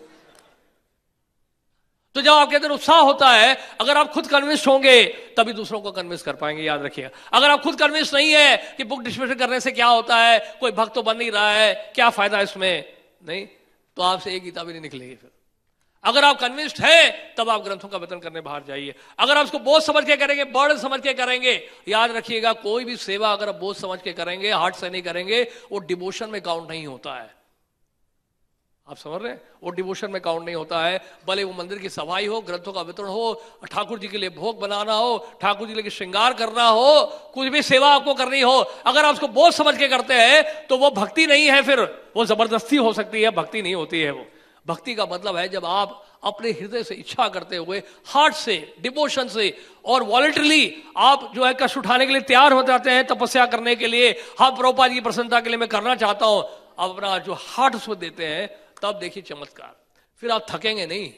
तो जब आपके अंदर उत्साह होता है, अगर आप खुद कन्विंस होंगे तभी दूसरों को कन्विंस कर पाएंगे, याद रखिएगा। अगर आप खुद कन्विंस नहीं है कि बुक डिस्ट्रीब्यूशन करने से क्या होता है, कोई भक्त तो बन नहीं रहा है, क्या फायदा इसमें, नहीं, तो आपसे एक गीता भी नहीं निकलेगी। फिर अगर आप कन्विंस्ड हैं तब आप ग्रंथों का वितरण करने बाहर जाइए। अगर आप उसको बोझ समझ के करेंगे, बर्डन समझ के करेंगे, याद रखिएगा कोई भी सेवा अगर आप बोझ समझ के करेंगे, हार्ट से नहीं करेंगे, वो डिवोशन में काउंट नहीं होता है। आप समझ रहे हैं, वो डिवोशन में काउंट नहीं होता है। भले वो मंदिर की सफाई हो, ग्रंथों का वितरण हो, ठाकुर जी के लिए भोग बनाना हो, ठाकुर जी के लिए श्रृंगार करना हो, कुछ भी सेवा आपको करनी हो, अगर आप उसको बोझ समझ के करते हैं तो वो भक्ति नहीं है, फिर वो जबरदस्ती हो सकती है, भक्ति नहीं होती है। वो भक्ति का मतलब है जब आप अपने हृदय से इच्छा करते हुए, हार्ट से, डिवोशन से और वॉलंटरली आप जो है कष्ट उठाने के लिए तैयार हो जाते हैं, तपस्या करने के लिए, हाँ प्रभुपाद जी की प्रसन्नता के लिए मैं करना चाहता हूं, आप अपना जो हार्ट उसको देते हैं, तब देखिए चमत्कार। फिर आप थकेंगे नहीं,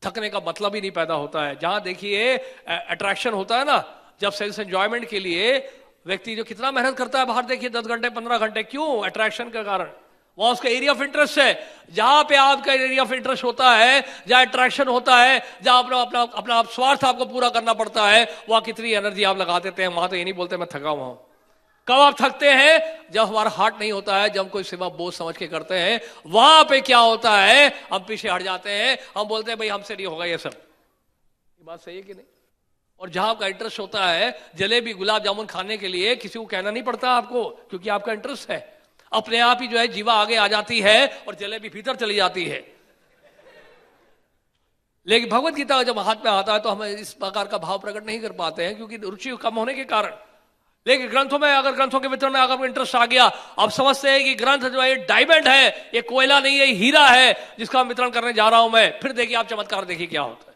थकने का मतलब ही नहीं पैदा होता है। जहां देखिए अट्रैक्शन होता है ना, जब सेल्स एंजॉयमेंट के लिए व्यक्ति जो कितना मेहनत करता है बाहर, देखिए 10 घंटे 15 घंटे, क्यों? अट्रैक्शन के कारण। वहां उसका एरिया ऑफ इंटरेस्ट है। जहां पे आपका एरिया ऑफ इंटरेस्ट होता है, जहां अट्रैक्शन होता है, जहां अपना अपना अपना स्वार्थ आपको पूरा करना पड़ता है, वहां कितनी एनर्जी आप लगा देते हैं। वहां तो ये नहीं बोलते मैं थका हुआ हूं। कब आप थकते हैं? जब हमारा हार्ट नहीं होता है, जब कोई सेवा बोझ समझ के करते हैं, वहां पे क्या होता है, हम पीछे हट जाते हैं, हम बोलते हैं भाई हमसे नहीं होगा ये सब। ये बात सही है कि नहीं? और जहां आपका इंटरेस्ट होता है, जलेबी गुलाब जामुन खाने के लिए किसी को कहना नहीं पड़ता आपको, क्योंकि आपका इंटरेस्ट है, अपने आप ही जो है जीवा आगे आ जाती है और जलेबी भीतर चली जाती है। लेकिन भगवत गीता जब हाथ में आता है तो हम इस प्रकार का भाव प्रकट नहीं कर पाते हैं, क्योंकि रुचि कम होने के कारण। लेकिन ग्रंथों में, अगर ग्रंथों के वितरण में अगर इंटरेस्ट आ गया, आप समझते हैं कि ग्रंथ जो है डायमंड है, ये कोयला नहीं है, हीरा है जिसका वितरण करने जा रहा हूं मैं, फिर देखिए आप चमत्कार देखिए क्या होता है।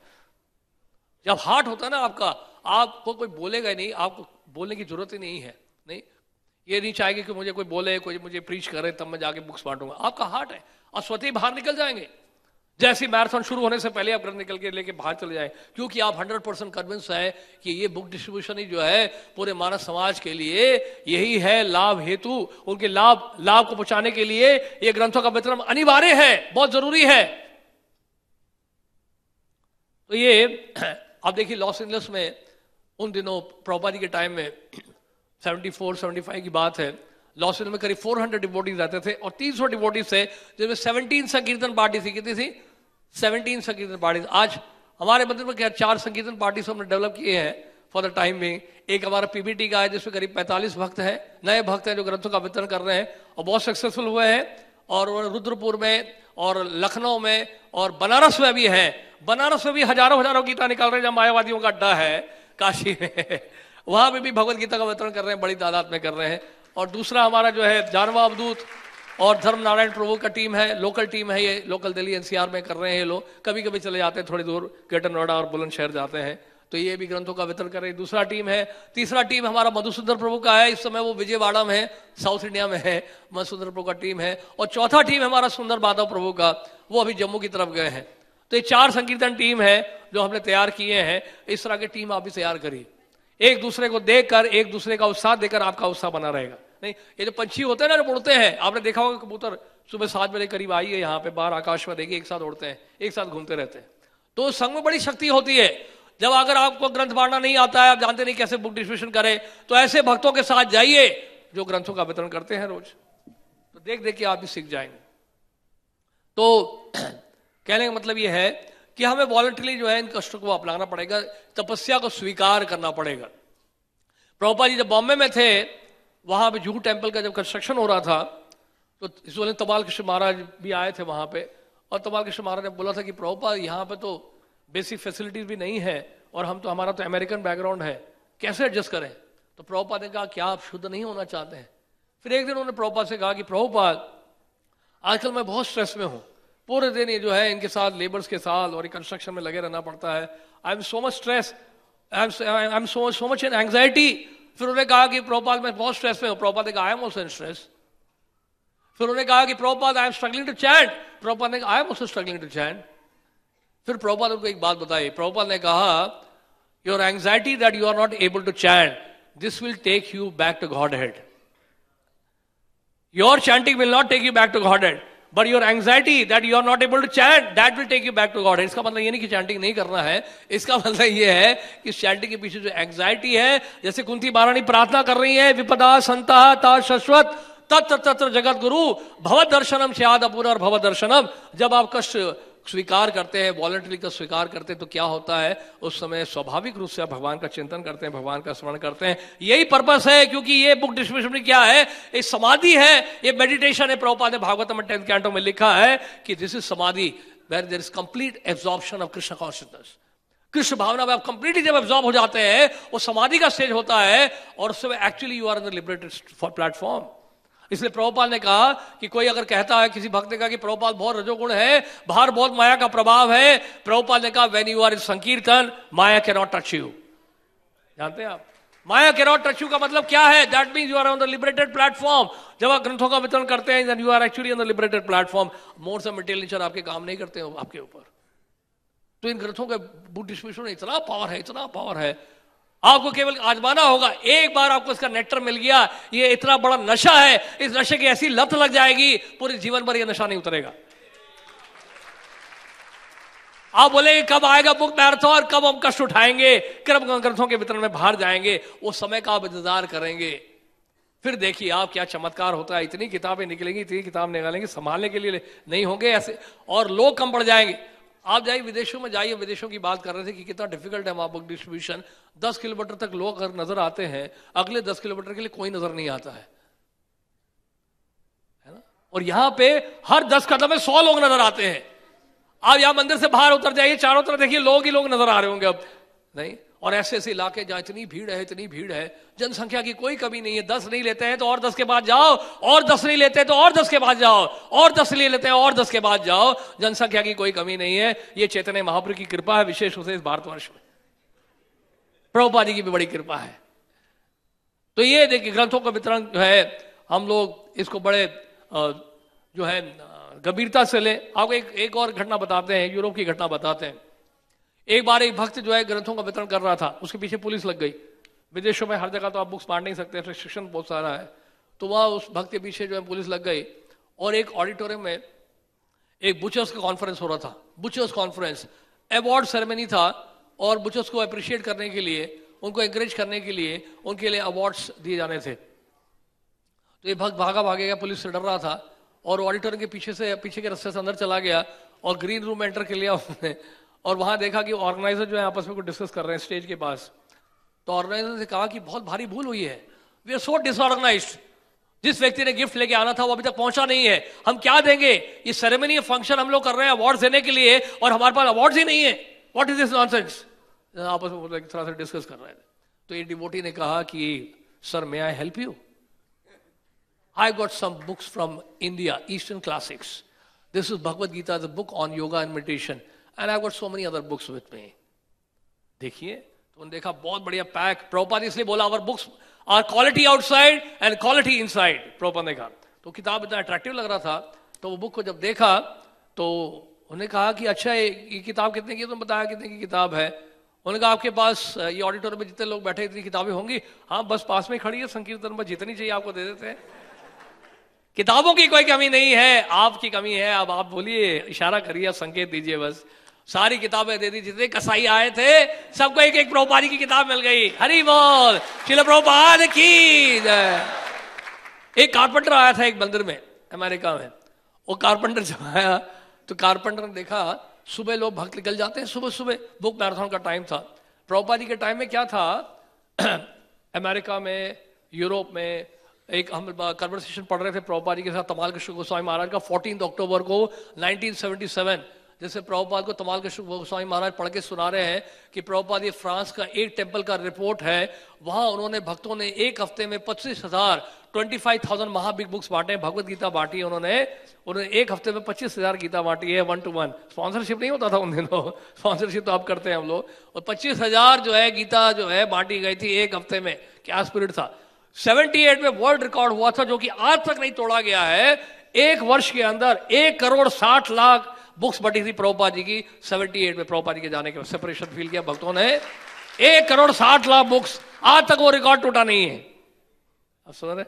जब हार्ट होता है ना आपका, आपको कोई बोलेगा नहीं, आपको बोलने की जरूरत ही नहीं है। नहीं, ये नहीं चाहेगी कि मुझे कोई बोले, कोई मुझे प्रीच करे तब मैं जाके बुक्स बांटूंगा। आपका हार्ट है, और स्वतः ही बाहर निकल जाएंगे। जैसे मैराथन शुरू होने से पहले आप घर निकल के लेके बाहर चले जाएं, क्योंकि आप 100% कन्विंस है कि ये बुक डिस्ट्रीब्यूशन ही जो है पूरे मानव समाज के लिए यही है लाभ हेतु, उनके लाभ को पहुंचाने के लिए ये ग्रंथों का वितरण अनिवार्य है, बहुत जरूरी है। तो ये आप देखिए लॉस एंजलिस में उन दिनों प्रभुपाद जी के टाइम में 74-75 की बात है, लॉस एंजलिस में करीब 400 डिवोटीज रहते थे और 300 डिवोटीज थे, जिसमें 17 संकीर्तन पार्टी थी। कितनी थी? 17 संकीर्तन पार्टी। आज हमारे मंदिर में क्या 4 संकीर्तन पार्टी हमने डेवलप किए हैं फॉर द टाइम में। एक हमारा पीबीटी का है जिसमें करीब 45 भक्त हैं, नए भक्त हैं जो ग्रंथों का वितरण कर रहे हैं और बहुत सक्सेसफुल हुए हैं। और रुद्रपुर में और लखनऊ में और बनारस में भी है। बनारस में भी हजारों गीता निकाल रहे हैं, जब मायावादियों का अड्डा है काशी में, वहां पे भी भगवत गीता का वितरण कर रहे हैं, बड़ी तादाद में कर रहे हैं। और दूसरा हमारा जो है जानवा अवधूत और धर्म नारायण प्रभु का टीम है, लोकल टीम है, ये लोकल दिल्ली एनसीआर में कर रहे हैं ये लोग। कभी कभी चले जाते हैं थोड़ी दूर, ग्रेटर नोएडा और बुलंदशहर जाते हैं, तो ये भी ग्रंथों का वितरण कर रहे हैं। दूसरा टीम है। तीसरा टीम हमारा मधुसूदन प्रभु का है, इस समय वो विजयवाड़ा में है, साउथ इंडिया में है, मधुसूदन प्रभु का टीम है। और चौथा टीम हमारा सुंदर माधव प्रभु का, वो अभी जम्मू की तरफ गए हैं। तो ये 4 संकीर्तन टीम है जो हमने तैयार किए हैं। इस तरह की टीम आप भी तैयार करिए, एक दूसरे को देखकर, एक दूसरे का उत्साह देकर आपका उत्साह बना रहेगा। नहीं, ये जो पंछी होते हैं ना, जो उड़ते हैं, आपने देखा होगा कबूतर सुबह 7 बजे करीब आई है यहाँ पे बाहर आकाश में, देखिए एक साथ उड़ते हैं, एक साथ घूमते रहते हैं। तो संघ में बड़ी शक्ति होती है। जब अगर आपको ग्रंथ बांटना नहीं आता है, आप जानते नहीं कैसे बुक डिस्ट्रीब्यूशन करें, तो ऐसे भक्तों के साथ जाइए जो ग्रंथों का वितरण करते हैं रोज, तो देख देख के आप भी सीख जाएंगे। तो कहने का मतलब यह है कि हमें वॉलंटरी जो है इन कष्टों को अपनाना पड़ेगा, तपस्या को स्वीकार करना पड़ेगा। प्रभुपाद जी जब बॉम्बे में थे, वहां पे जुहू टेम्पल का जब कंस्ट्रक्शन हो रहा था, तो इस वाले तबाल कृष्ण महाराज भी आए थे वहां पे, और तबाल कृष्ण महाराज ने बोला था कि प्रभुपाद यहाँ पे तो बेसिक फैसिलिटीज भी नहीं है, और हम तो, हमारा तो अमेरिकन बैकग्राउंड है, कैसे एडजस्ट करें। तो प्रभुपाद ने कहा क्या आप शुद्ध नहीं होना चाहते हैं? फिर एक दिन उन्होंने प्रभुपाद से कहा कि प्रभुपाद आजकल मैं बहुत स्ट्रेस में हूँ, पूरे दिन ये जो है इनके साथ, लेबर्स के साथ और कंस्ट्रक्शन में लगे रहना पड़ता है, I am so much stress, I am so much in anxiety. फिर उन्होंने कहा कि प्रभुपाद मैं बहुत स्ट्रेस में हूँ। प्रभुपाद ने कहा I am also in stress. फिर उन्होंने कहा कि Prabhupada I am struggling to chant. Prabhupada ने कहा I am also struggling to chant. फिर प्रभुपाद उनको एक बात बताई। प्रभुपाद ने कहा, your anxiety that you are not able to chant, this will take you back to Godhead. Your chanting will not take you back to Godhead, but your anxiety that you are not able to chant, that will take you back to Godhead. इसका मतलब ये नहीं कि chanting नहीं करना है, इसका मतलब ये है कि चैंटिंग के पीछे जो एंग्जाइटी है, जैसे कुंती महारानी प्रार्थना कर रही है, विपदा संता ता शाश्वत तत्र तत्र जगत गुरु भवद दर्शनम स्याद अपूर्व भवद दर्शनम। जब आप कष्ट स्वीकार करते हैं, वॉलंटरी का स्वीकार करते हैं, तो क्या होता है, उस समय स्वाभाविक रूप से आप भगवान का चिंतन करते हैं, भगवान का स्मरण करते हैं। यही पर्पस है, क्योंकि ये बुक डिस्क्रिप्शन में क्या है, ये समाधि है, ये मेडिटेशन है। प्रभुपाद ने भागवतम में 10th कैंटो में लिखा है कि this is samadhi where there is complete absorption of Krishna consciousness. Krishna भावना में आप कंप्लीटली जब एब्जॉर्ब हो जाते हैं, वो समाधि का स्टेज होता है, और उस समय actually you are in the liberated platform. इसलिए प्रभुपाद ने कहा कि कोई अगर कहता है, किसी भक्त ने कहा कि प्रभुपाद बहुत रजोगुण है, बाहर बहुत माया का प्रभाव है, प्रभुपाद ने कहा when you are in sankirtan maya can not touch you. जानते हैं आप, maya can not touch you का मतलब क्या है? That means you are on the liberated platform. जब आप ग्रंथों का वितरण करते हैं, then you are actually on the liberated platform. More से मटेरियल नेचर आपके काम नहीं करते हो आपके ऊपर। तो इन ग्रंथों के बुक डिस्ट्रीब्यूशन में इतना पावर है, इतना पावर है, आपको केवल आजमाना होगा। एक बार आपको इसका नेक्टर मिल गया, ये इतना बड़ा नशा है, इस नशे की ऐसी लत लग जाएगी, पूरे जीवन भर ये नशा नहीं उतरेगा। आप बोलेंगे कब आएगा बुक मैराथन, कब हम कष्ट उठाएंगे, कब ग्रंथों के वितरण में बाहर जाएंगे, वो समय का आप इंतजार करेंगे। फिर देखिए आप क्या चमत्कार होता है। इतनी किताबें निकलेंगी, इतनी किताब निकालेंगे, संभालने के लिए नहीं होंगे ऐसे, और लोग कम पड़ जाएंगे। आप जाइए विदेशों में, जाइए, विदेशों की बात कर रहे थे कि कितना डिफिकल्ट है वहां बुक डिस्ट्रीब्यूशन। 10 किलोमीटर तक लोग अगर नजर आते हैं, अगले 10 किलोमीटर के लिए कोई नजर नहीं आता है ना। और यहां पे हर 10 कदम में 100 लोग नजर आते हैं। आप यहां मंदिर से बाहर उतर जाइए, चारों तरफ देखिए लोग ही लोग नजर आ रहे होंगे अब नहीं। और ऐसे ऐसे इलाके जहां इतनी भीड़ है, इतनी भीड़ है, जनसंख्या की कोई कमी नहीं है। 10 नहीं लेते हैं तो और 10 के बाद जाओ, और 10 नहीं लेते हैं तो और 10 के बाद जाओ, और 10 नहीं लेते हैं और 10 के बाद जाओ। जनसंख्या की कोई कमी नहीं है। ये चैतन्य महाप्रभु की कृपा है, विशेष रूप से इस भारतवर्ष में प्रभुपाद जी की भी बड़ी कृपा है। तो ये देखिए ग्रंथों का वितरण जो है, हम लोग इसको बड़े जो है गंभीरता से लें। आपको एक और घटना बताते हैं, यूरोप की घटना बताते हैं। एक बार एक भक्त जो है ग्रंथों का वितरण कर रहा था, उसके पीछे पुलिस लग गई। विदेशों में हर जगह तो आप बुक्स बांट नहीं सकते, रिस्ट्रिक्शन बहुत सारा है। तो वहां उस भक्त के पीछे जो है पुलिस लग गई, और एक ऑडिटोरियम में एक बुचर्स का कॉन्फ्रेंस हो रहा था। बुचर्स कॉन्फ्रेंस, अवार्ड सेरेमनी था, और बुचर्स को अप्रिशिएट करने के लिए, उनको एनकरेज करने के लिए उनके लिए अवार्ड्स दिए जाने थे। तो ये भक्त भागेगा, पुलिस से डर रहा था, और ऑडिटोरियम के पीछे के रास्ते से अंदर चला गया, और ग्रीन रूम एंटर कर लिया उसने। और वहां देखा कि ऑर्गेनाइजर जो है आपस में कुछ डिस्कस कर रहे हैं स्टेज के पास। तो ऑर्गेनाइजर से कहा कि बहुत भारी भूल हुई है, वी आर सो डिसऑर्गेनाइज्ड। जिस व्यक्ति ने गिफ्ट लेके आना था वो अभी तक पहुंचा नहीं है, हम क्या देंगे? ये सेरेमनी फंक्शन हम लोग कर रहे हैं अवार्ड देने के लिए, और हमारे पास अवार्ड ही नहीं है। What is this nonsense? आपस में थोड़ा सा डिस्कस कर रहे थे। तो ये डिवोटी ने कहा कि sir may I help you? I got some books from India, Eastern classics. This is Bhagavad Gita, the book on yoga and meditation. And I've got so many other books with me. देखिए, तो उन्होंने देखा बहुत बढ़िया pack. Prabhupada इसलिए बोला our books are quality outside and quality inside. Prabhupada ने कहा, तो किताब इतना अट्रैक्टिव लग रहा था। तो वो बुक को जब देखा तो उन्होंने कहा कि अच्छा ये किताब कितने की? तुम बताया कितने की किताब है? उन्होंने कहा आपके पास ये ऑडिटोरियम में जितने लोग बैठे इतनी किताबें होंगी। हाँ बस पास में खड़ी है संकीर्तन में, जितनी चाहिए आपको दे देते हैं। किताबों की कोई कमी नहीं है, आपकी कमी है। अब आप बोलिए, इशारा करिए, संकेत दीजिए, बस सारी किताबें दे दी। जितने कसाई आए थे सबको एक एक प्रभुपाद की किताब मिल गई। हरि बोल, श्रील प्रभुपाद की जय। एक कारपेंटर आया था एक मंदिर में अमेरिका में। वो कारपेंटर जब आया तो कारपेंटर ने देखा सुबह लोग भक्त निकल जाते हैं, सुबह सुबह बुक मैराथन का टाइम था। प्रभुपाद जी के टाइम में क्या था, अमेरिका में, यूरोप में एक हम कन्वर्सेशन पढ़ रहे थे प्रभुपाद जी के साथ तमाल कृष्ण गोस्वामी महाराज का 14 अक्टूबर को 1977। जैसे प्रभुपाद को तमाल कृष्ण गोस्वामी महाराज पढ़ के सुना रहे हैं कि प्रभुपाद ये फ्रांस का एक टेम्पल का रिपोर्ट है, वहां उन्होंने भक्तों ने एक हफ्ते में 25,000 महाबिग बुक्स बांटे, भगवत गीता बांटी उन्होंने एक हफ्ते में 25,000 गीता बांटी है 1 to 1। स्पॉन्सरशिप नहीं होता था उन दिनों, स्पॉन्सरशिप तो आप करते हैं हम लोग। और 25,000 जो है गीता जो है बांटी गई थी एक हफ्ते में। क्या स्पिरिट था। 78 में वर्ल्ड रिकॉर्ड हुआ था जो कि आज तक नहीं तोड़ा गया है। एक वर्ष के अंदर 1,60,00,000 बुक्स बटी थी प्रभुपाद जी की 78 में, प्रभुपाद जी के जाने के बाद सेपरेशन फील किया भक्तों ने। 1,60,00,000 बुक्स, आज तक वो रिकॉर्ड टूटा नहीं है। अब सुन रहे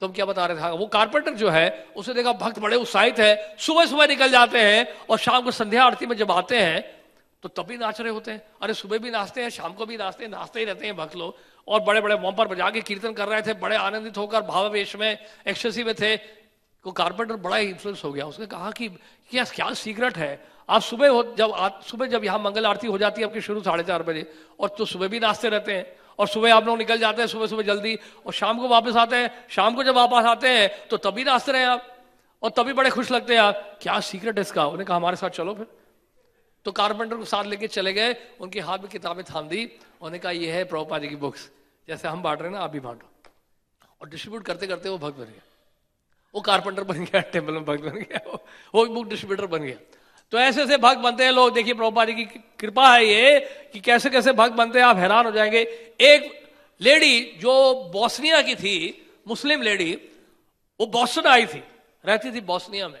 तुम क्या बता रहे थे? वो कारपेंटर जो है उसे देखा भक्त बड़े उत्साहित है, सुबह सुबह निकल जाते हैं और शाम को संध्या आरती में जब आते हैं तो तब भी नाच रहे होते हैं। अरे सुबह भी नाचते हैं, शाम को भी नाचते हैं, नाचते ही रहते हैं भक्त लोग। और बड़े बड़े बम्पर बजा के कीर्तन कर रहे थे, बड़े आनंदित होकर भावावेश में एक्सटेसी में थे। वो कारपेंटर बड़ा ही इन्फ्लुएंस हो गया। उसने कहा कि क्या सीक्रेट है? आप सुबह जब यहाँ मंगल आरती हो जाती है आपकी शुरू 4:30 बजे, और तो सुबह भी नाचते रहते हैं, और सुबह आप लोग निकल जाते हैं सुबह सुबह जल्दी, और शाम को वापस आते हैं, शाम को जब वापस आते हैं तो तभी नाचते रहे आप, और तभी बड़े खुश लगते हैं आप। क्या सीक्रेट है इसका? उन्होंने कहा हमारे साथ चलो फिर। तो कारपेंटर को साथ लेके चले गए, उनके हाथ में किताबें थाम दी, उन्होंने कहा ये है प्रभुपाद जी की बुक्स, जैसे हम बांट रहे हैं ना आप भी बांटो। और डिस्ट्रीब्यूट करते करते वो भक्त बन गया, वो कारपेंटर बन गया, टेम्पल में भक्त बन गया, वो बुक डिस्ट्रीब्यूटर बन गया। तो ऐसे ऐसे भक्त बनते हैं लोग। देखिए प्रभुपाद जी की कृपा है ये कि कैसे कैसे भक्त बनते हैं, आप हैरान हो जाएंगे। एक लेडी जो बोस्निया की थी, मुस्लिम लेडी, वो बॉस्टन आई थी, रहती थी बोस्निया में।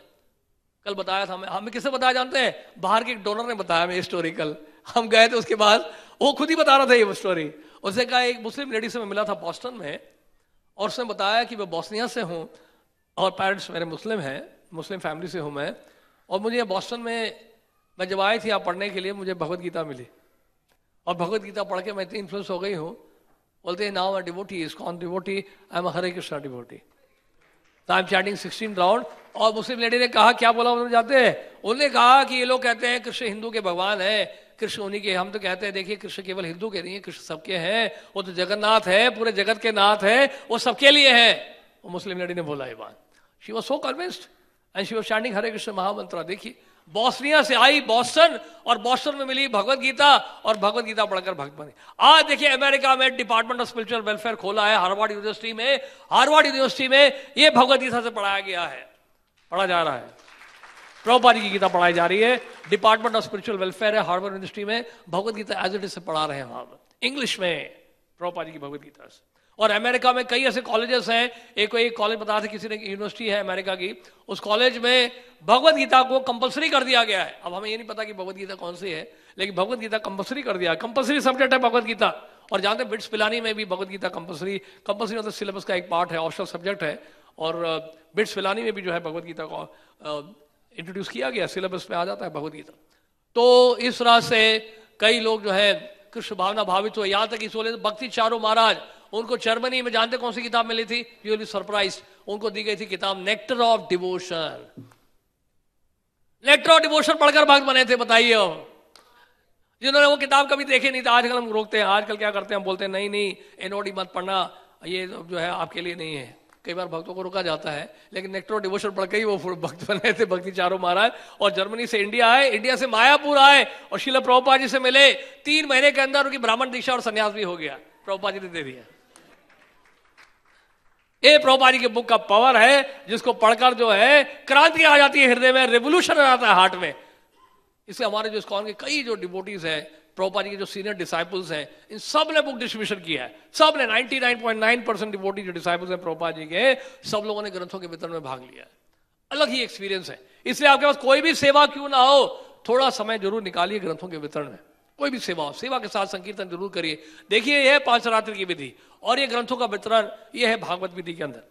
कल बताया था हमें किसे बताया जानते हैं? बाहर के एक डोनर ने बताया हमें स्टोरी। कल हम गए थे, उसके बाद वो खुद ही बता रहा था ये स्टोरी। उसने कहा एक मुस्लिम लेडी से मैं मिला था बॉस्टन में, और उसने बताया कि मैं बोस्निया से हूँ और पेरेंट्स मेरे मुस्लिम हैं, मुस्लिम फैमिली से हूँ मैं, और मुझे बॉस्टन में मैं जब आई थी यहाँ पढ़ने के लिए मुझे भगवत गीता मिली, और भगवत गीता पढ़ के मैं इतनी इन्फ्लुएंस हो गई हूँ। बोलते हैं now I devotee, ISKCON devotee, I am Hare Krishna devotee, I am chanting 16 round. और मुस्लिम लेडी ने कहा, क्या बोला उन्होंने जाते हैं? उन्होंने कहा कि ये लोग कहते हैं कृष्ण हिंदू के भगवान है, कृष्ण उन्हीं के। हम तो कहते हैं देखिए कृष्ण केवल हिंदू के नहीं है, कृष्ण सबके हैं, वो तो जगन्नाथ है, पूरे जगत के नाथ है, वो सबके लिए है। वो मुस्लिम लेडी ने बोला ये बात। She was so convinced and she was chanting Hare Krishna mahamantra. देखिए बोस्निया से आई बॉस्टन, और बॉस्टन में मिली भगवत गीता, और भगवत गीता पढ़कर भक्त बने। आज देखिए अमेरिका में डिपार्टमेंट ऑफ स्पिरिचुअल वेलफेयर खोला है हार्वर्ड यूनिवर्सिटी में। हार्वर्ड यूनिवर्सिटी में ये भगवत गीता से पढ़ाया गया है, पढ़ा जा रहा है। प्रभुपाद जी की गीता पढ़ाई जा रही है, डिपार्टमेंट ऑफ स्पिरिचुअल वेलफेयर है हार्वर्ड यूनिवर्सिटी में, Bhagavad Gita as it is से पढ़ा रहे हैं वहां इंग्लिश में, प्रभुपाद जी की भगवत गीता से। और अमेरिका में कई ऐसे कॉलेजेस हैं, एक कॉलेज बताया था किसी ने, यूनिवर्सिटी है अमेरिका की, उस कॉलेज में भगवत गीता को कंपलसरी कर दिया गया है। अब हमें ये नहीं पता कि भगवत गीता कौन सी है, लेकिन भगवत गीता कंपलसरी कर दिया, कंपलसरी सब्जेक्ट है भगवत गीता। और जानते हैं बिट्स पिलानी में भी भगवत गीता कंपलसरी मतलब सिलेबस का एक पार्ट है, ऑप्शनल सब्जेक्ट है। और बिट्स पिलानी में भी जो है भगवत गीता को इंट्रोड्यूस किया गया, सिलेबस में आ जाता है भगवत गीता। तो इस तरह से कई लोग जो है कृष्ण भावना भावित हुए, यहाँ तक इस बोले भक्ति चारू महाराज, उनको जर्मनी में जानते कौन सी किताब मिली थी? यू विल बी सरप्राइज्ड, उनको दी गई थी किताब nectar of devotion. Nectar of devotion पढ़कर भक्त बने थे, बताइए। जिन्होंने वो किताब कभी देखे नहीं था, आजकल हम रोकते हैं, आजकल क्या करते हैं, हम बोलते हैं नहीं नहीं एनओडी मत पढ़ना, ये जो है आपके लिए नहीं है। कई बार भक्तों को रोका जाता है, लेकिन नेक्टर ऑफ डिवोशन पढ़ के ही वो भक्त बने थे, भक्ति चारों महाराज। और जर्मनी से इंडिया आए, इंडिया से मायापुर आए, और श्रील प्रभुपाद जी से मिले। 3 महीने के अंदर उनकी ब्राह्मण दीक्षा और संन्यास भी हो गया, प्रभुपाद जी ने दे दिया। ये प्रभुपाद जी की बुक का पावर है, जिसको पढ़कर जो है क्रांति आ जाती है हृदय में, रेवोल्यूशन आ जाता है हार्ट में। इससे हमारे जो इस्कॉन के कई जो डिवोटीज हैं, प्रभुपाद जी के जो सीनियर डिसाइपल्स हैं, इन सब ने बुक डिस्ट्रीब्यूशन किया है। सब ने 99.9% डिवोटी जो डिसाइपल्स हैं प्रभुपाद जी के, सब लोगों ने ग्रंथों के वितरण में भाग लिया है। अलग ही एक्सपीरियंस है। इसलिए आपके पास कोई भी सेवा क्यों ना हो, थोड़ा समय जरूर निकालिए ग्रंथों के वितरण में। कोई भी सेवा हो, सेवा के साथ संकीर्तन जरूर करिए। देखिए यह है 5 रात्रि की विधि, और ये ग्रंथों का वितरण यह है भागवत विधि के अंदर।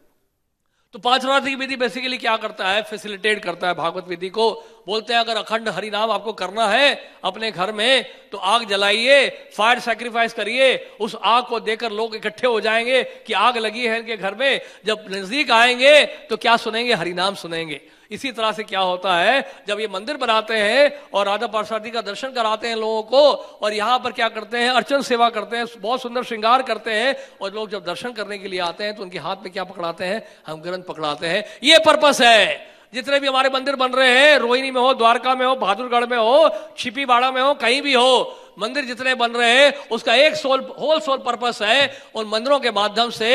तो 5 रात्रि की विधि बेसिकली क्या करता है? फैसिलिटेट करता है भागवत विधि को। बोलते हैं अगर अखंड हरिनाम आपको करना है अपने घर में, तो आग जलाइए, फायर सैक्रिफाइस करिए। उस आग को देखकर लोग इकट्ठे हो जाएंगे कि आग लगी है इनके घर में। जब नजदीक आएंगे तो क्या सुनेंगे? हरिनाम सुनेंगे। इसी तरह से क्या होता है, जब ये मंदिर बनाते हैं और राधा पार्षदी का दर्शन कराते हैं लोगों को, और यहाँ पर क्या करते हैं? अर्चन सेवा करते हैं, बहुत सुंदर श्रृंगार करते हैं, और लोग जब दर्शन करने के लिए आते हैं तो उनके हाथ में क्या पकड़ाते हैं? हम ग्रंथ पकड़ाते हैं। ये पर्पस है। जितने भी हमारे मंदिर बन रहे हैं, रोहिणी में हो, द्वारका में हो, बहादुरगढ़ में हो, छिपीबाड़ा में हो, कहीं भी हो, मंदिर जितने बन रहे हैं, उसका एक होल सोल पर्पस है उन मंदिरों के माध्यम से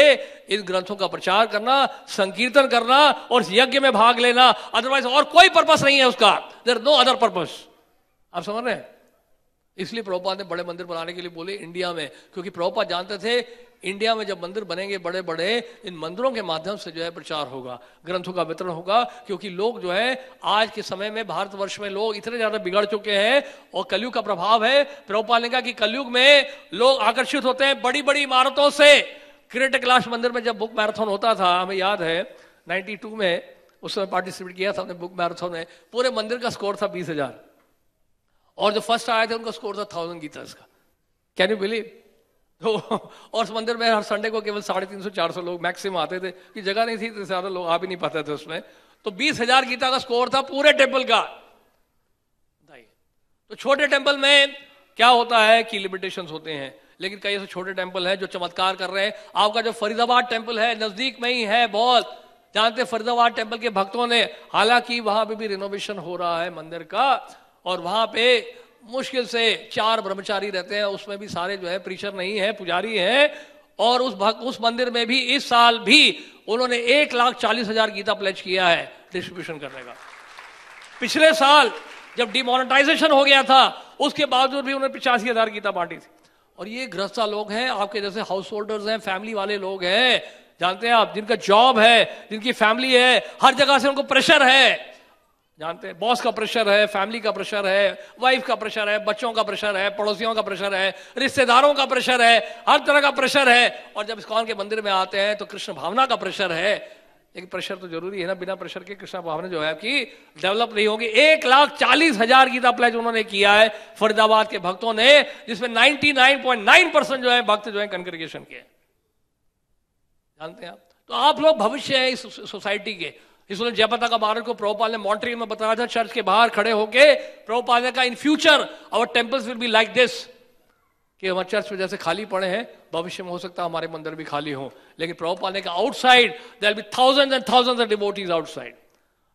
इन ग्रंथों का प्रचार करना, संकीर्तन करना और यज्ञ में भाग लेना। अदरवाइज और कोई पर्पस नहीं है उसका। There no other purpose. आप समझ रहे हैं? इसलिए प्रभुपाद ने बड़े मंदिर बनाने के लिए बोले इंडिया में, क्योंकि प्रभुपाद जानते थे इंडिया में जब मंदिर बनेंगे बड़े बड़े, इन मंदिरों के माध्यम से जो है प्रचार होगा, ग्रंथों का वितरण होगा। क्योंकि लोग जो है आज के समय में भारतवर्ष में लोग इतने ज्यादा बिगड़ चुके हैं और कलयुग का प्रभाव है। प्रभुपाद ने कहा कि कलयुग में लोग आकर्षित होते हैं बड़ी बड़ी इमारतों से। क्रिएटर कैलाश मंदिर में जब बुक मैराथन होता था, हमें याद है 92 में उस समय पार्टिसिपेट किया था हमने बुक मैराथन में। पूरे मंदिर का स्कोर था 20,000 और जो फर्स्ट आए थे उनका स्कोर था 1000 गीतास का। Can you believe? तो और उस मंदिर में हर संडे को केवल 350-400 लोग मैक्सिमम आते थे कि जगह नहीं थी तो ज्यादा लोग आ भी नहीं पाते थे उसमें। तो 20,000 गीता का स्कोर था पूरे टेम्पल का। तो छोटे टेम्पल में क्या होता है कि लिमिटेशंस होते हैं, लेकिन कई ऐसे छोटे टेम्पल है जो चमत्कार कर रहे हैं। आपका जो फरीदाबाद टेम्पल है नजदीक में ही है बहुत, जानते फरीदाबाद टेम्पल के भक्तों ने, हालांकि वहां पे भी रिनोवेशन हो रहा है मंदिर का और वहां पे मुश्किल से 4 ब्रह्मचारी रहते हैं, उसमें भी सारे जो है प्रीचर नहीं है, पुजारी है। और उस मंदिर में भी इस साल भी उन्होंने 1,40,000 गीता प्लेज किया है डिस्ट्रीब्यूशन करने का। पिछले साल जब डिमोनेटाइजेशन हो गया था उसके बावजूद भी उन्होंने 85,000 गीता बांटी थी। और ये गृहस्था लोग हैं, आपके जैसे हाउस होल्डर्स हैं, फैमिली वाले लोग हैं, जानते हैं आप, जिनका जॉब है, जिनकी फैमिली है, हर जगह से उनको प्रेशर है, जानते हैं, बॉस का प्रेशर है, फैमिली का प्रेशर है, वाइफ का प्रेशर है, बच्चों का प्रेशर है, पड़ोसियों का प्रेशर है, रिश्तेदारों का प्रेशर है, हर तरह का प्रेशर है। और जब इस्कॉन के मंदिर में आते हैं तो कृष्ण भावना का प्रेशर है। लेकिन प्रेशर तो जरूरी है ना, बिना प्रेशर के कृष्ण भावना जो है कि डेवलप नहीं होगी। 1,40,000 गीता प्लेज उन्होंने किया है फरीदाबाद के भक्तों ने, जिसमें 99.9% जो है भक्त जो है कॉन्ग्रेगेशन के, जानते हैं आप। तो आप लोग भविष्य है इस सोसाइटी के। इसलिए जयप्रताप का महाराज को प्रभुपाद ने मॉन्ट्रियल में बताया था, चर्च के बाहर खड़े होके प्रभुपाद ने कहा in future our temples will be like this, कि हमारे चर्च में जैसे खाली पड़े हैं भविष्य में हो सकता है हमारे मंदिर भी खाली हो। लेकिन प्रभुपाद ने कहा outside there will be thousands and thousands of devotees outside.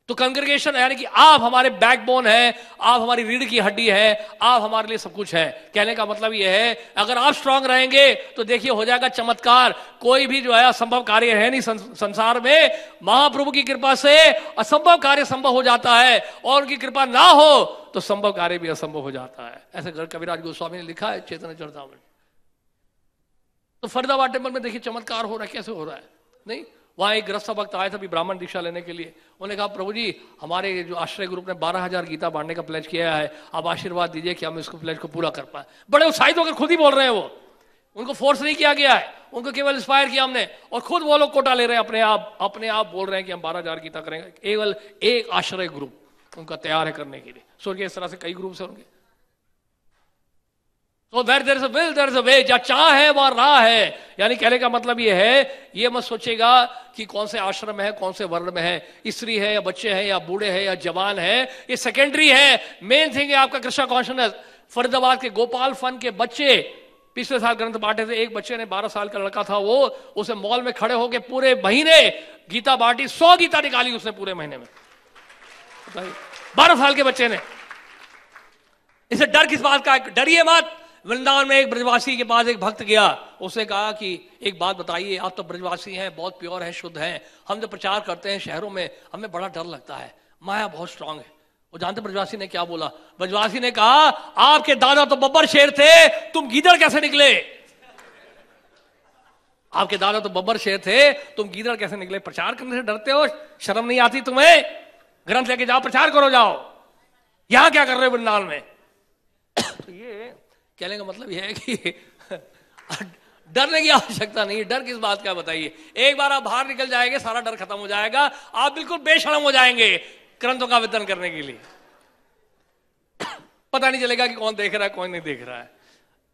तो कांग्रेगेशन यानी कि आप हमारे बैकबोन है, आप हमारी रीढ़ की हड्डी है, आप हमारे लिए सब कुछ है। कहने का मतलब यह है अगर आप स्ट्रांग रहेंगे तो देखिए हो जाएगा चमत्कार। कोई भी जो है असंभव कार्य है नहीं संसार में, महाप्रभु की कृपा से असंभव कार्य संभव हो जाता है और उनकी कृपा ना हो तो संभव कार्य भी असंभव हो जाता है। ऐसे कविराज गोस्वामी ने लिखा है चैतन्य चरितामृत। तो फरीदाबाद टेम्पल में देखिए चमत्कार हो रहा है, कैसे हो रहा है नहीं। वहां एक गृहस्थ भक्त आया था भी ब्राह्मण दीक्षा लेने के लिए। उन्होंने कहा प्रभु जी हमारे जो आश्रय ग्रुप ने 12,000 गीता बांटने का प्लेज किया है, आप आशीर्वाद दीजिए कि हम इसको प्लेज को पूरा कर पाए। बड़े उत्साहित होकर खुद ही बोल रहे हैं वो, उनको फोर्स नहीं किया गया है, उनको केवल इंस्पायर किया हमने। और खुद वो लोग कोटा ले रहे हैं अपने आप बोल रहे हैं कि हम 12,000 गीता करेंगे। केवल एक आश्रय ग्रुप उनका तैयार है करने के लिए। सोचिए इस तरह से कई ग्रुप है उनके। तो where there is a will, there is a way, जहां चाह है वहां राह है। यानी कहने का मतलब ये है, ये मत सोचेगा कि कौन से आश्रम है, कौन से वर्ण में है, स्त्री है या बच्चे हैं या बूढ़े हैं या जवान है, ये सेकेंडरी है। मेन थिंग है आपका कृष्णा कॉन्शियसनेस। फरीदाबाद के गोपाल फन के बच्चे पिछले साल ग्रंथ बांटे थे। एक बच्चे ने 12 साल का लड़का था वो, उसे मॉल में खड़े होकर पूरे महीने गीता बांटी, 100 गीता निकाली उसने पूरे महीने में, 12 साल के बच्चे ने। इसे डर किस बात का? डरिए मत। वृंदावन में एक ब्रजवासी के पास एक भक्त गया, उसने कहा कि एक बात बताइए, आप तो ब्रजवासी हैं, बहुत प्योर हैं, शुद्ध हैं, हम जब प्रचार करते हैं शहरों में हमें बड़ा डर लगता है, माया बहुत स्ट्रांग है। वो जानते ब्रजवासी ने क्या बोला? ब्रजवासी ने कहा आपके दादा तो बब्बर शेर थे, तुम गीदड़ कैसे निकले? आपके दादा तो बब्बर शेर थे, तुम गीदड़ कैसे निकले? प्रचार करने से डरते हो? शर्म नहीं आती तुम्हें? ग्रंथ लेके जाओ, प्रचार करो, जाओ। यहां क्या कर रहे हो वृंदावन में? तो ये कहने का मतलब यह है कि डरने की आवश्यकता नहीं है। डर किस बात का बताइए? एक बार आप बाहर निकल जाएंगे सारा डर खत्म हो जाएगा, आप बिल्कुल बेशर्म हो जाएंगे ग्रंथों का वितरण करने के लिए। पता नहीं चलेगा कि कौन देख रहा है कौन नहीं देख रहा है।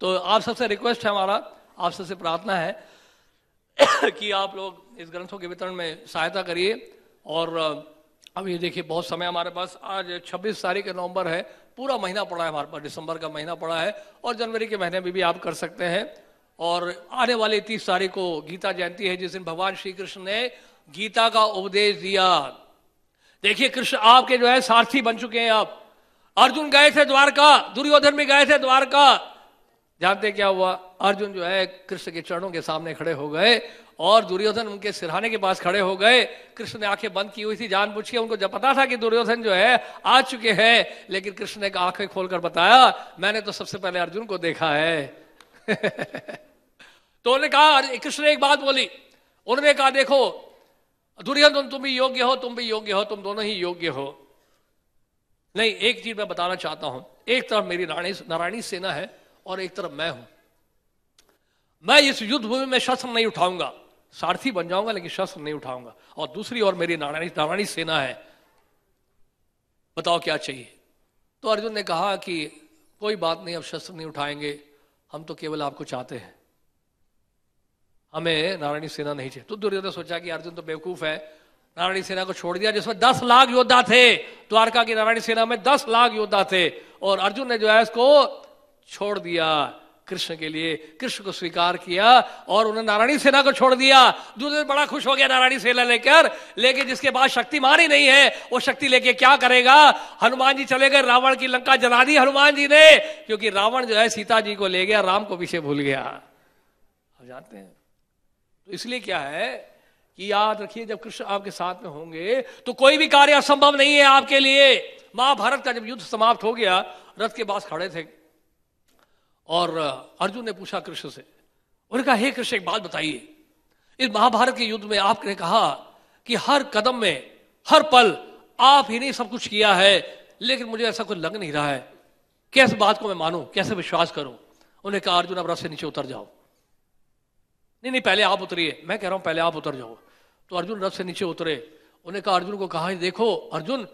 तो आप सबसे रिक्वेस्ट है, हमारा आप सबसे प्रार्थना है कि आप लोग इस ग्रंथों के वितरण में सहायता करिए। और अब ये देखिए बहुत समय हमारे पास, आज 26 तारीख नवंबर है, पूरा महीना पड़ा है हमारे पास, दिसंबर का महीना पड़ा है और जनवरी के महीने में भी आप कर सकते हैं। और आने वाली 30 तारीख को गीता जयंती है, जिस दिन भगवान श्री कृष्ण ने गीता का उपदेश दिया। देखिए कृष्ण आपके जो है सारथी बन चुके हैं। आप अर्जुन गए थे द्वारका, दुर्योधन भी गए थे द्वारका। जानते क्या हुआ? अर्जुन जो है कृष्ण के चरणों के सामने खड़े हो गए और दुर्योधन उनके सिरहाने के पास खड़े हो गए। कृष्ण ने आंखें बंद की हुई थी जानबूझ के, उनको जब पता था कि दुर्योधन जो है आ चुके हैं, लेकिन कृष्ण ने आंखें खोलकर बताया मैंने तो सबसे पहले अर्जुन को देखा है। तो उन्होंने कहा, कृष्ण ने एक बात बोली, उन्होंने कहा देखो दुर्योधन तुम भी योग्य हो, तुम भी योग्य हो, तुम दोनों ही योग्य हो। नहीं, एक चीज मैं बताना चाहता हूं, एक तरफ मेरी नारायणी सेना है और एक तरफ मैं हूं। मैं इस युद्ध भूमि में शस्त्र नहीं उठाऊंगा, सारथी बन जाऊंगा लेकिन शस्त्र नहीं उठाऊंगा। और दूसरी ओर मेरी नारायणी सेना है, बताओ क्या चाहिए। तो अर्जुन ने कहा कि कोई बात नहीं, अब शस्त्र नहीं उठाएंगे, हम तो केवल आपको चाहते हैं, हमें नारायणी सेना नहीं चाहिए। तो दुर्योधन ने सोचा कि अर्जुन तो बेवकूफ है, नारायणी सेना को छोड़ दिया जिसमें 10 लाख योद्धा थे। द्वारका की नारायणी सेना में 10 लाख योद्धा थे और अर्जुन ने जो है इसको छोड़ दिया कृष्ण के लिए, कृष्ण को स्वीकार किया और उन्होंने नारायणी सेना को छोड़ दिया। दुर्योधन बड़ा खुश हो गया नारायणी सेना लेकर, लेकिन जिसके पास शक्तिमान ही नहीं है वो शक्ति लेके क्या करेगा। हनुमान जी चले गए, रावण की लंका जला दी हनुमान जी ने, क्योंकि रावण जो है सीता जी को ले गया, राम को पीछे भूल गया। आप जानते हैं, तो इसलिए क्या है कि याद रखिए, जब कृष्ण आपके साथ में होंगे तो कोई भी कार्य असंभव नहीं है आपके लिए। महाभारत का जब युद्ध समाप्त हो गया, रथ के पास खड़े थे और अर्जुन ने पूछा कृष्ण से, उन्होंने कहा हे कृष्ण एक बात बताइए, इस महाभारत के युद्ध में आपने कहा कि हर कदम में हर पल आप ही ने सब कुछ किया है, लेकिन मुझे ऐसा कुछ लग नहीं रहा है, कैसे बात को मैं मानूं, कैसे विश्वास करूं। उन्होंने कहा अर्जुन अब रथ से नीचे उतर जाओ। नहीं नहीं पहले आप उतरिए, मैं कह रहा हूं पहले आप उतर जाओ। तो अर्जुन रथ से नीचे उतरे। उन्होंने कहा अर्जुन को कहा देखो अर्जुन,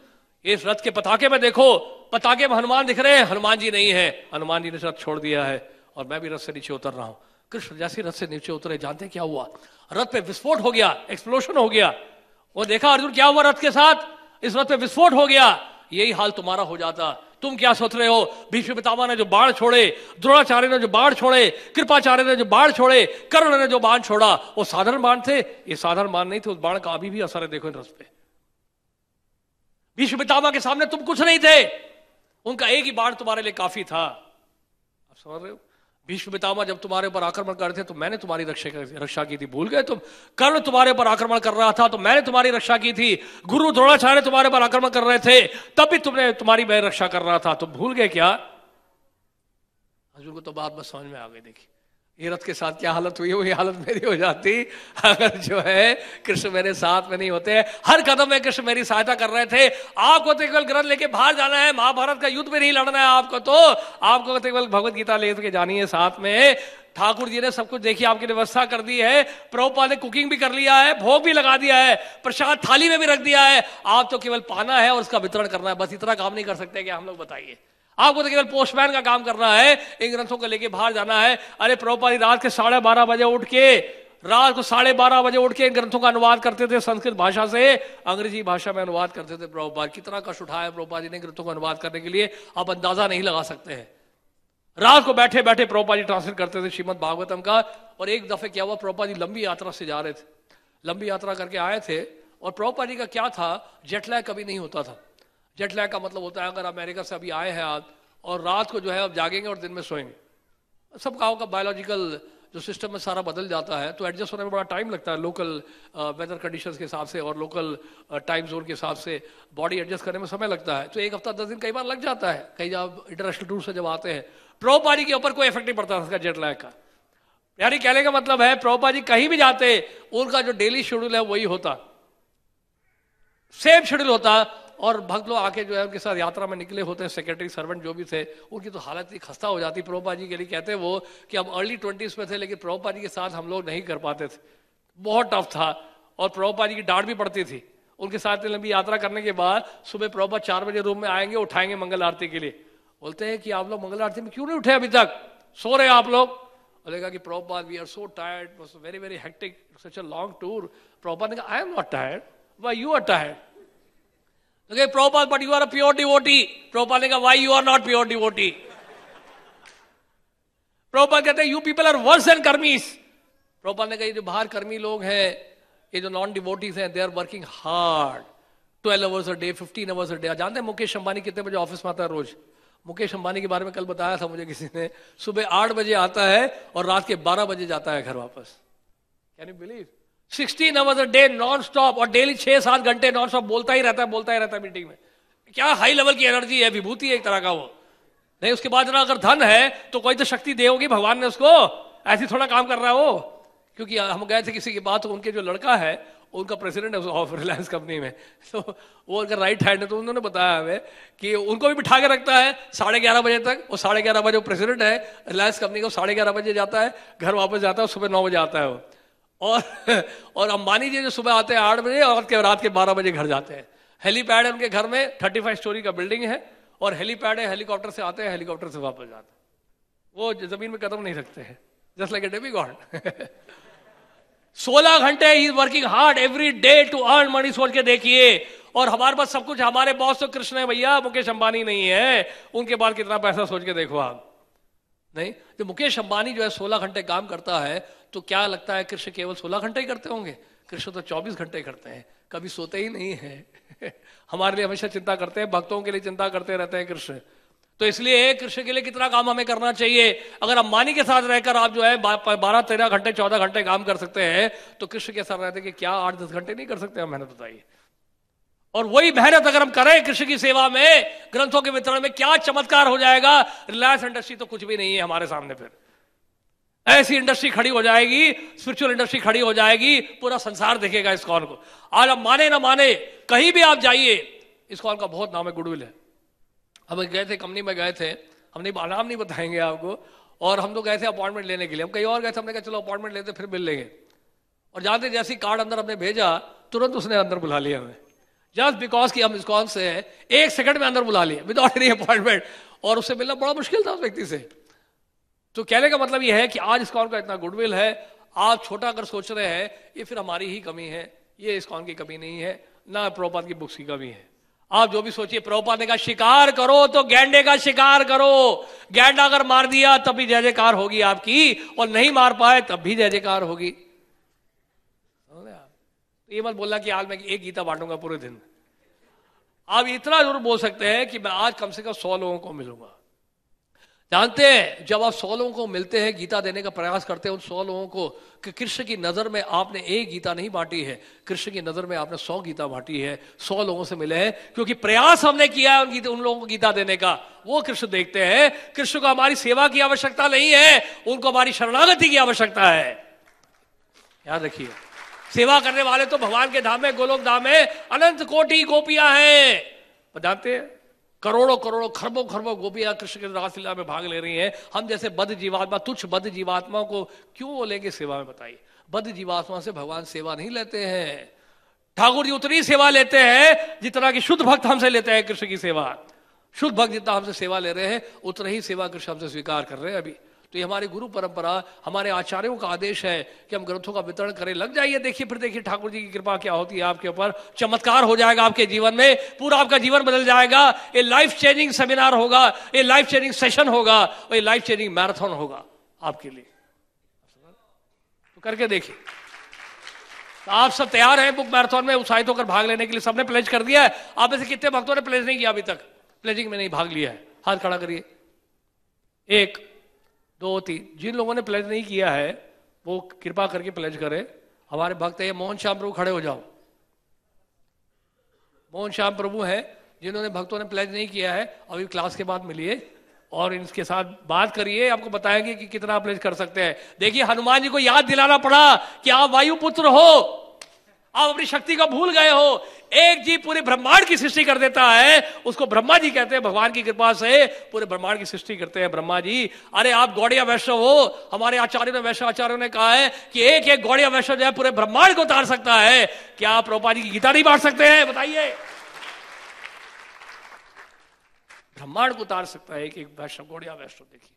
इस रथ के पताके में देखो, पताके में हनुमान दिख रहे हैं, हनुमान जी नहीं है, हनुमान जी ने रथ छोड़ दिया है और मैं भी रथ से नीचे उतर रहा हूं। कृष्ण जैसे रथ से नीचे उतरे, जानते क्या हुआ, रथ पे विस्फोट हो गया, एक्सप्लोशन हो गया। वो देखा अर्जुन क्या हुआ रथ के साथ, इस रथ पे विस्फोट हो गया। यही हाल तुम्हारा हो जाता, तुम क्या सोच रहे हो। भीष्म पितामह ने जो बाण छोड़े, द्रोणाचार्य ने जो बाण छोड़े, कृपाचार्य ने जो बाण छोड़े, कर्ण ने जो बाण छोड़ा, वो साधारण बाण थे, ये साधारण बाण नहीं थे। उस बाण का अभी भी असर है, देखो इन रथ पे। भीष्म पितामह के सामने तुम कुछ नहीं थे, उनका एक ही बाण तुम्हारे लिए काफी था। आप समझ रहे हो, भीष्म पितामह जब तुम्हारे ऊपर आक्रमण कर रहे थे तो मैंने तुम्हारी रक्षा की थी, भूल गए तुम। कर्ण तुम्हारे ऊपर आक्रमण कर रहा था तो मैंने तुम्हारी रक्षा की थी। गुरु द्रोणाचार्य तुम्हारे ऊपर आक्रमण कर रहे थे तब भी तुमने तुम्हारी मैं रक्षा कर रहा था, तुम भूल गए क्या। अर्जुन को तो बात बस समझ में आ गई। देखिए ये रथ के साथ क्या हालत हुई, वही हालत मेरी हो जाती अगर जो है कृष्ण मेरे साथ में नहीं होते। हर कदम में कृष्ण मेरी सहायता कर रहे थे। आपको तो केवल ग्रंथ लेके बाहर जाना है, महाभारत का युद्ध में नहीं लड़ना है आपको, तो आपको तो केवल भगवत गीता लेके जानी है साथ में। ठाकुर जी ने सब कुछ देखिए आपकी व्यवस्था कर दी है, प्रभुपाद ने कुकिंग भी कर लिया है, भोग भी लगा दिया है, प्रसाद थाली में भी रख दिया है, आप तो केवल पाना है और उसका वितरण करना है, बस इतना काम नहीं कर सकते क्या हम लोग, बताइए। आपको तो केवल पोस्टमैन का काम करना है, इन ग्रंथों को लेके बाहर जाना है। अरे प्रभुपाद रात के 12:30 बजे उठ के, रात को 12:30 बजे उठ के इन ग्रंथों का अनुवाद करते थे, संस्कृत भाषा से अंग्रेजी भाषा में अनुवाद करते थे। प्रभुपाद कितना कष्ट उठाया प्रभुपाद जी ने ग्रंथों का अनुवाद करने के लिए, आप अंदाजा नहीं लगा सकते हैं। रात को बैठे बैठे प्रभुपाद जी ट्रांसलेट करते थे श्रीमद् भागवतम का। और एक दफे क्या हुआ, प्रभुपाद जी लंबी यात्रा से जा रहे थे, लंबी यात्रा करके आए थे और प्रभुपाद जी का क्या था, जेटलैग कभी नहीं होता था। जेटलैग का मतलब होता है अगर अमेरिका से अभी आए हैं आप और रात को जो है आप जागेंगे और दिन में सोएंगे, सब गाँव का बायोलॉजिकल जो सिस्टम में सारा बदल जाता है, तो एडजस्ट होने में बड़ा टाइम लगता है लोकल वेदर कंडीशंस के हिसाब से और लोकल टाइम जोन के हिसाब से बॉडी एडजस्ट करने में समय लगता है। तो 1 हफ्ता 10 दिन कई बार लग जाता है, कई जब इंटरनेशनल टूर से जब आते हैं। प्रभुपाद जी के ऊपर कोई इफेक्ट नहीं पड़ता उसका जेट लैग का। यानी कहने का मतलब है प्रभुपाद जी कहीं भी जाते उनका जो डेली शेड्यूल है वही होता, सेम शेड्यूल होता। और भक्त लोग आके जो है उनके साथ यात्रा में निकले होते हैं, सेक्रेटरी सर्वेंट जो भी थे, उनकी तो हालत ही खस्ता हो जाती। प्रभुपाद जी के लिए कहते वो कि हम अर्ली 20s में थे लेकिन प्रभुपाद जी के साथ हम लोग नहीं कर पाते थे, बहुत टफ था। और प्रभुपाद जी की डांट भी पड़ती थी। उनके साथ लंबी यात्रा करने के बाद सुबह प्रभुपाद 4 बजे रूम में आएंगे, उठाएंगे मंगल आरती के लिए। बोलते हैं कि आप लोग मंगल आरती में क्यों नहीं उठे, अभी तक सो रहे आप लोग। बोलेगा कि Prabhupada we are so tired, it was very very hectic, such a long tour. Prabhupada ने कहा I am not tired, why you are tired. Okay, Prabhupada, but you are a pure devotee. Prabhupada ने कहा, why you are not pure devotee? Prabhupada कहते हैं, you people are worse than कर्मीस। Prabhupada ने कहा, ये जो बाहर कर्मी लोग हैं, ये जो नॉन डिवोटीज हैं, they are working hard, 12 hours a day, 15 hours a day। जानते हैं मुकेश अंबानी कितने बजे ऑफिस में आता है रोज? मुकेश अंबानी के बारे में कल बताया था मुझे किसी ने, सुबह 8 बजे आता है और रात के 12 बजे जाता है घर वापस। Can you believe? 16 hours a day non stop, और डेली 6-7 घंटे नॉन स्टॉप बोलता ही रहता है मीटिंग में। क्या हाई लेवल की एनर्जी है, विभूति है एक तरह का वो। नहीं उसके बाद अगर धन है तो कोई तो शक्ति दे होगी भगवान ने उसको, ऐसे थोड़ा काम कर रहा है वो, क्योंकि हम गए थे किसी की बात, तो उनके जो लड़का है उनका प्रेसिडेंट है ऑफ रिलायंस कंपनी में, तो वो उनका राइट हैंड है। तो उन्होंने बताया हमें कि उनको भी बिठा के रखता है 11:30 बजे तक। वो 11:30 बजे वो प्रेसिडेंट है रिलायंस कंपनी का, 11:30 बजे जाता है घर, वापस जाता है, सुबह 9 बजे आता है वो। और अंबानी जी जो सुबह आते हैं 8 बजे और रात के 12 बजे घर जाते हैं। हेलीपैड है उनके घर में, 35 स्टोरी का बिल्डिंग है, और हेलीपैड है, हेलीकॉप्टर से आते हैं, हेलीकॉप्टर से वापस जाते हैं। वो जमीन में कदम नहीं रखते हैं, जस्ट लाइक ए डेमिगॉड। 16 घंटे ही working hard every day to earn money, सोच के देखिए। और हमारे पास सब कुछ, हमारे बॉस तो कृष्ण है भैया, मुकेश अंबानी नहीं है। उनके पास कितना पैसा सोच के देखो आप। नहीं, जो मुकेश अंबानी जो है 16 घंटे काम करता है, तो क्या लगता है कृष्ण केवल 16 घंटे ही करते होंगे? कृष्ण तो 24 घंटे करते हैं, कभी सोते ही नहीं है। हमारे लिए हमेशा चिंता करते हैं, भक्तों के लिए चिंता करते रहते हैं कृष्ण। तो इसलिए कृष्ण के लिए कितना काम हमें करना चाहिए। अगर अंबानी के साथ रहकर आप जो है 12-13 घंटे 14 घंटे काम कर सकते हैं, तो कृष्ण के साथ रहते कि क्या 8-10 घंटे नहीं कर सकते हम मेहनत? बताइए। और वही मेहनत अगर हम करें कृष्ण की सेवा में, ग्रंथों के वितरण में, क्या चमत्कार हो जाएगा। रिलायंस इंडस्ट्री तो कुछ भी नहीं है हमारे सामने, फिर ऐसी इंडस्ट्री खड़ी हो जाएगी, स्पिरिचुअल इंडस्ट्री खड़ी हो जाएगी, पूरा संसार देखेगा इस्कॉन को। आज आप माने ना माने, कहीं भी आप जाइए, इस्कॉन का बहुत नाम है, गुडविल है। हम गए थे, कंपनी में गए थे, हमने नाम नहीं बताएंगे आपको, और हम लोग गए थे अपॉइंटमेंट लेने के लिए। हम कहीं और गए थे, हमने कहा चलो अपॉइंटमेंट लेते फिर मिल लेंगे। और जानते जैसे ही कार्ड अंदर हमने भेजा, तुरंत उसने अंदर बुला लिया हमें, जस्ट बिकॉज कि हम इस्कॉन से हैं। 1 सेकंड में अंदर बुला लिया विदाउट एनी अपॉइंटमेंट, और उससे मिलना बड़ा मुश्किल था उस व्यक्ति से। तो कहने का मतलब यह है कि आज इस्कॉन का इतना गुडविल है। आप छोटा अगर सोच रहे हैं, ये फिर हमारी ही कमी है, ये इस्कॉन की कमी नहीं है, ना प्रभुपाद की बुक्स की कमी है। आप जो भी सोचिए, प्रभुपाद ने कहा शिकार करो तो गैंडे का शिकार करो। गैंडा अगर मार दिया तब भी जय जयकार होगी आपकी, और नहीं मार पाए तब भी जय जयकार होगी। ये मत बोलना कि आज मैं एक गीता बांटूंगा पूरे दिन। आप इतना जरूर बोल सकते हैं कि मैं आज कम से कम 100 लोगों को मिलूंगा। जानते हैं, जब आप 100 लोगों को मिलते हैं, गीता देने का प्रयास करते हैं उन 100 लोगों को, कि कृष्ण की नजर में आपने एक गीता नहीं बांटी है, कृष्ण की नजर में आपने 100 गीता बांटी है। 100 लोगों से मिले हैं, क्योंकि प्रयास हमने किया है उन लोगों को गीता देने का। वो कृष्ण देखते हैं। कृष्ण को हमारी सेवा की आवश्यकता नहीं है, उनको हमारी शरणागति की आवश्यकता है। याद रखिए, सेवा करने वाले तो भगवान के धाम में, गोलोक धाम में अनंत कोटि गोपियां हैं। जानते हैं, करोड़ों करोड़ों खरबों खरबों गोपियां कृष्ण के रासलीला में भाग ले रही हैं। हम जैसे बद्ध जीवात्मा, तुच्छ बद्ध जीवात्माओं को क्यों लेंगे सेवा में? बताइए। बद्ध जीवात्मा से भगवान सेवा नहीं लेते हैं। ठाकुर जी उतनी सेवा लेते हैं जितना कि शुद्ध भक्त हमसे लेते हैं कृष्ण की सेवा। शुद्ध भक्त जितना हमसे सेवा ले रहे हैं, उतना ही सेवा कृष्ण हमसे स्वीकार कर रहे हैं अभी। तो ये हमारी गुरु परंपरा, हमारे आचार्यों का आदेश है कि हम ग्रंथों का वितरण करें। लग जाइए, देखिए, फिर देखिए ठाकुर जी की कृपा क्या होती है आपके ऊपर। चमत्कार हो जाएगा आपके जीवन में, पूरा आपका जीवन बदल जाएगा। ये लाइफ चेंजिंग सेमिनार होगा, ये लाइफ चेंजिंग सेशन होगा, और ये लाइफ चेंजिंग मैराथन होगा आपके लिए। तो करके देखिए। तो आप सब तैयार हैं बुक मैराथन में उत्साहित होकर भाग लेने के लिए? सबने प्लेज कर दिया है? आप में से कितने भक्तों ने प्लेज नहीं किया अभी तक? प्लेजिंग में नहीं भाग लिया है, हाथ खड़ा करिए। 1 2 3। जिन लोगों ने प्लेज नहीं किया है वो कृपा करके प्लेज करें। हमारे भक्त है मोहन श्याम प्रभु, खड़े हो जाओ। मोहन श्याम प्रभु हैं, जिन्होंने भक्तों ने प्लेज नहीं किया है, अभी क्लास के बाद मिलिए और इनके साथ बात करिए, आपको बताएंगे कि कितना प्लेज कर सकते हैं। देखिए, हनुमान जी को याद दिलाना पड़ा कि आप वायुपुत्र हो, आप अपनी शक्ति को भूल गए हो। एक जीव पूरे ब्रह्मांड की सृष्टि कर देता है, उसको ब्रह्मा जी कहते हैं। भगवान की कृपा से पूरे ब्रह्मांड की सृष्टि करते हैं ब्रह्मा जी। अरे आप गौड़िया वैष्णव हो, हमारे आचार्यों ने, वैष्णव आचार्यों ने कहा है कि एक एक गौड़िया वैष्णव जो है पूरे ब्रह्मांड को उतार सकता है। क्या आप प्रभुपाद जी की गीता नहीं बांट सकते हैं? बताइए। ब्रह्मांड को उतार सकता है एक एक वैष्णव, गौड़िया वैष्णव। देखिए,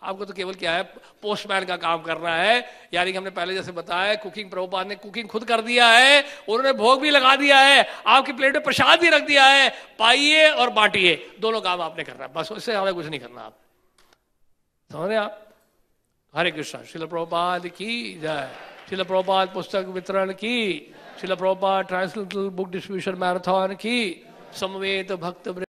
आपको तो केवल क्या है, पोस्टमैन का काम करना है। यानी कि हमने पहले जैसे बताया, कुकिंग प्रभुपाद ने कुकिंग खुद कर दिया है, उन्होंने भोग भी लगा दिया है, आपकी प्लेट में प्रसाद भी रख दिया है। पाइए और बांटिए, दोनों काम आपने करना है, बस। उससे हमें कुछ नहीं करना। आप समझ रहे? आप हरे कृष्ण। श्रील प्रभुपाद की जय। श्रील प्रभुपाद पुस्तक वितरण की। Srila Prabhupada translational book distribution marathon की। समवेत भक्त